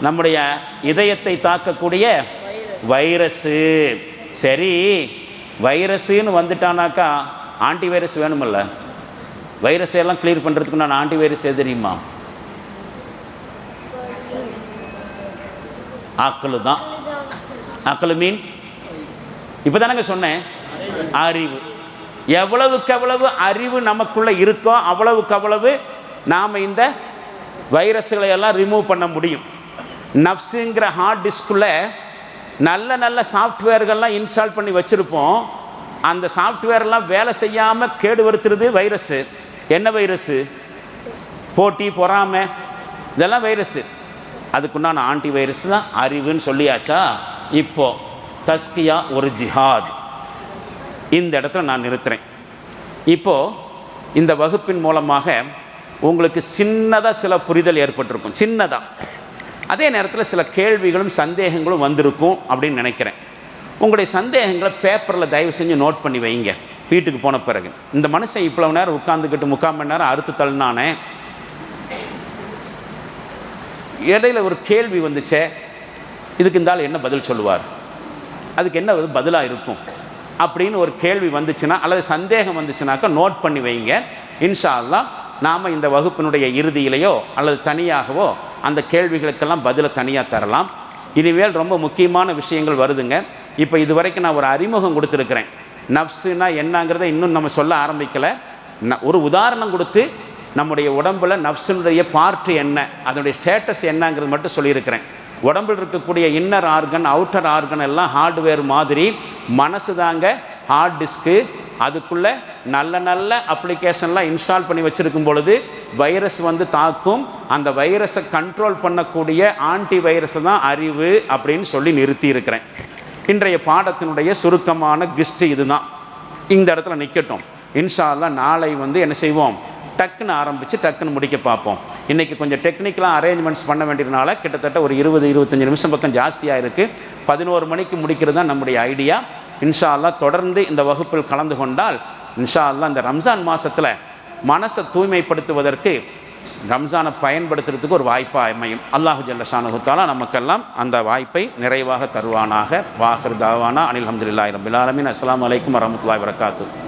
நம்முடைய இதயத்தை தாக்கக்கூடிய வைரஸு. சரி, வைரஸுன்னு வந்துட்டானாக்கா ஆன்டிவைரஸ் வேணுமில்ல? வைரஸையெல்லாம் கிளியர் பண்ணுறதுக்கு நான் ஆன்டிவைரஸ் எது தெரியுமா? ஆக்களு தான். ஆக்களு மீன் இப்போ தானங்க சொன்னேன், அறிவு. எவ்வளவுக்கு எவ்வளவு அறிவு நமக்குள்ளே இருக்கோ அவ்வளவுக்கு அவ்வளவு நாம் இந்த வைரஸ்களை எல்லாம் ரிமூவ் பண்ண முடியும். நஃப்ஸுங்கிற ஹார்ட் டிஸ்குள்ளே நல்ல நல்ல சாஃப்ட்வேர்கள்லாம் இன்ஸ்டால் பண்ணி வச்சுருப்போம். அந்த சாஃப்ட்வேர்லாம் வேலை செய்யாமல் கேடு வருத்துறது வைரஸ்ஸு. என்ன வைரஸ்ஸு? போட்டி, பொறாமை, இதெல்லாம் வைரஸ்ஸு. அதுக்குண்டான ஆன்டி வைரஸ் தான் அறிவுன்னு சொல்லியாச்சா? இப்போது தஸ்கியா ஒரு ஜிஹாத். இந்த இடத்துல நான் நிறுத்துகிறேன். இப்போது இந்த வகுப்பின் மூலமாக உங்களுக்கு சின்னதாக சில புரிதல் ஏற்பட்டிருக்கும், சின்னதாக. அதே நேரத்தில் சில கேள்விகளும் சந்தேகங்களும் வந்திருக்கும் அப்படின்னு நினைக்கிறேன். உங்களுடைய சந்தேகங்களை பேப்பரில் தயவு செஞ்சு நோட் பண்ணி வைங்க வீட்டுக்கு போன பிறகு. இந்த மனுஷன் இவ்வளோ நேரம் உட்காந்துக்கிட்டு 3/4 மணி நேரம் அறுத்து தள்ளினானே, இடையில ஒரு கேள்வி வந்துச்சே, இதுக்கு இந்த ஆள் என்ன பதில் சொல்லுவார், அதுக்கு என்ன பதிலாக இருக்கும் அப்படின்னு ஒரு கேள்வி வந்துச்சுன்னா அல்லது சந்தேகம் வந்துச்சுனாக்கா நோட் பண்ணி வைங்க. இன்ஷா அல்லாஹ் நாம் இந்த வகுப்பினுடைய இறுதியிலையோ அல்லது தனியாகவோ அந்த கேள்விகளுக்கெல்லாம் பதிலை தனியாக தரலாம். இனிமேல் ரொம்ப முக்கியமான விஷயங்கள் வருதுங்க. இப்போ இது வரைக்கும் நான் ஒரு அறிமுகம் கொடுத்துருக்குறேன். நஃப்ஸுனா என்னங்கிறத இன்னும் நம்ம சொல்ல ஆரம்பிக்கலை. ஒரு உதாரணம் கொடுத்து நம்முடைய உடம்பில் நஃப்ஸுடைய பார்ட்டு என்ன, அதனுடைய ஸ்டேட்டஸ் என்னங்கிறது மட்டும் சொல்லியிருக்கிறேன். உடம்பில் இருக்கக்கூடிய இன்னர் ஆர்கன், அவுட்டர் ஆர்கன் எல்லாம் ஹார்ட்வேர் மாதிரி, மனசு தாங்க ஹார்ட் டிஸ்க்கு. அதுக்குள்ளே நல்ல நல்ல அப்ளிகேஷன்லாம் இன்ஸ்டால் பண்ணி வச்சுருக்கும் பொழுது வைரஸ் வந்து தாக்கும். அந்த வைரஸை கண்ட்ரோல் பண்ணக்கூடிய ஆன்டி வைரஸை தான் அறிவு அப்படின்னு சொல்லி நிறுத்தி இருக்கிறேன். இன்றைய பாடத்தினுடைய சுருக்கமான கிஸ்ட் இதுதான். இந்த இடத்துல நிற்கட்டும். இன்ஷா அல்லாஹ் நாளை வந்து என்ன செய்வோம், டக்குன்னு ஆரம்பித்து டக்குன்னு முடிக்க பார்ப்போம். இன்றைக்கி கொஞ்சம் டெக்னிக்கலாக அரேஞ்ச்மெண்ட்ஸ் பண்ண வேண்டியதுனால கிட்டத்தட்ட ஒரு 20-25 நிமிஷம் பக்கம் ஜாஸ்தியாக இருக்குது. 11 மணிக்கு முடிக்கிறது தான் நம்முடைய ஐடியா. இன்ஷா அல்லாஹ் தொடர்ந்து இந்த வகுப்பில் கலந்து கொண்டால் இன்ஷா அல்லாஹ் இந்த ரம்ஜான் மாதத்தில் மனசை தூய்மைப்படுத்துவதற்கு, ரம்ஜானை பயன்படுத்துறதுக்கு ஒரு வாய்ப்பாக அமையும். அல்லாஹு ஜல்ல ஷானுஹு தஆலா நமக்கெல்லாம் அந்த வாய்ப்பை நிறைவாக தருவானாக. வாஹிர் தாவானா அனில் ஹம்துலில்லாஹி ரப்பில் ஆலமீன். அஸ்ஸலாமு அலைக்கும் வரஹ்மத்துல்லாஹி வபரகாத்துஹு.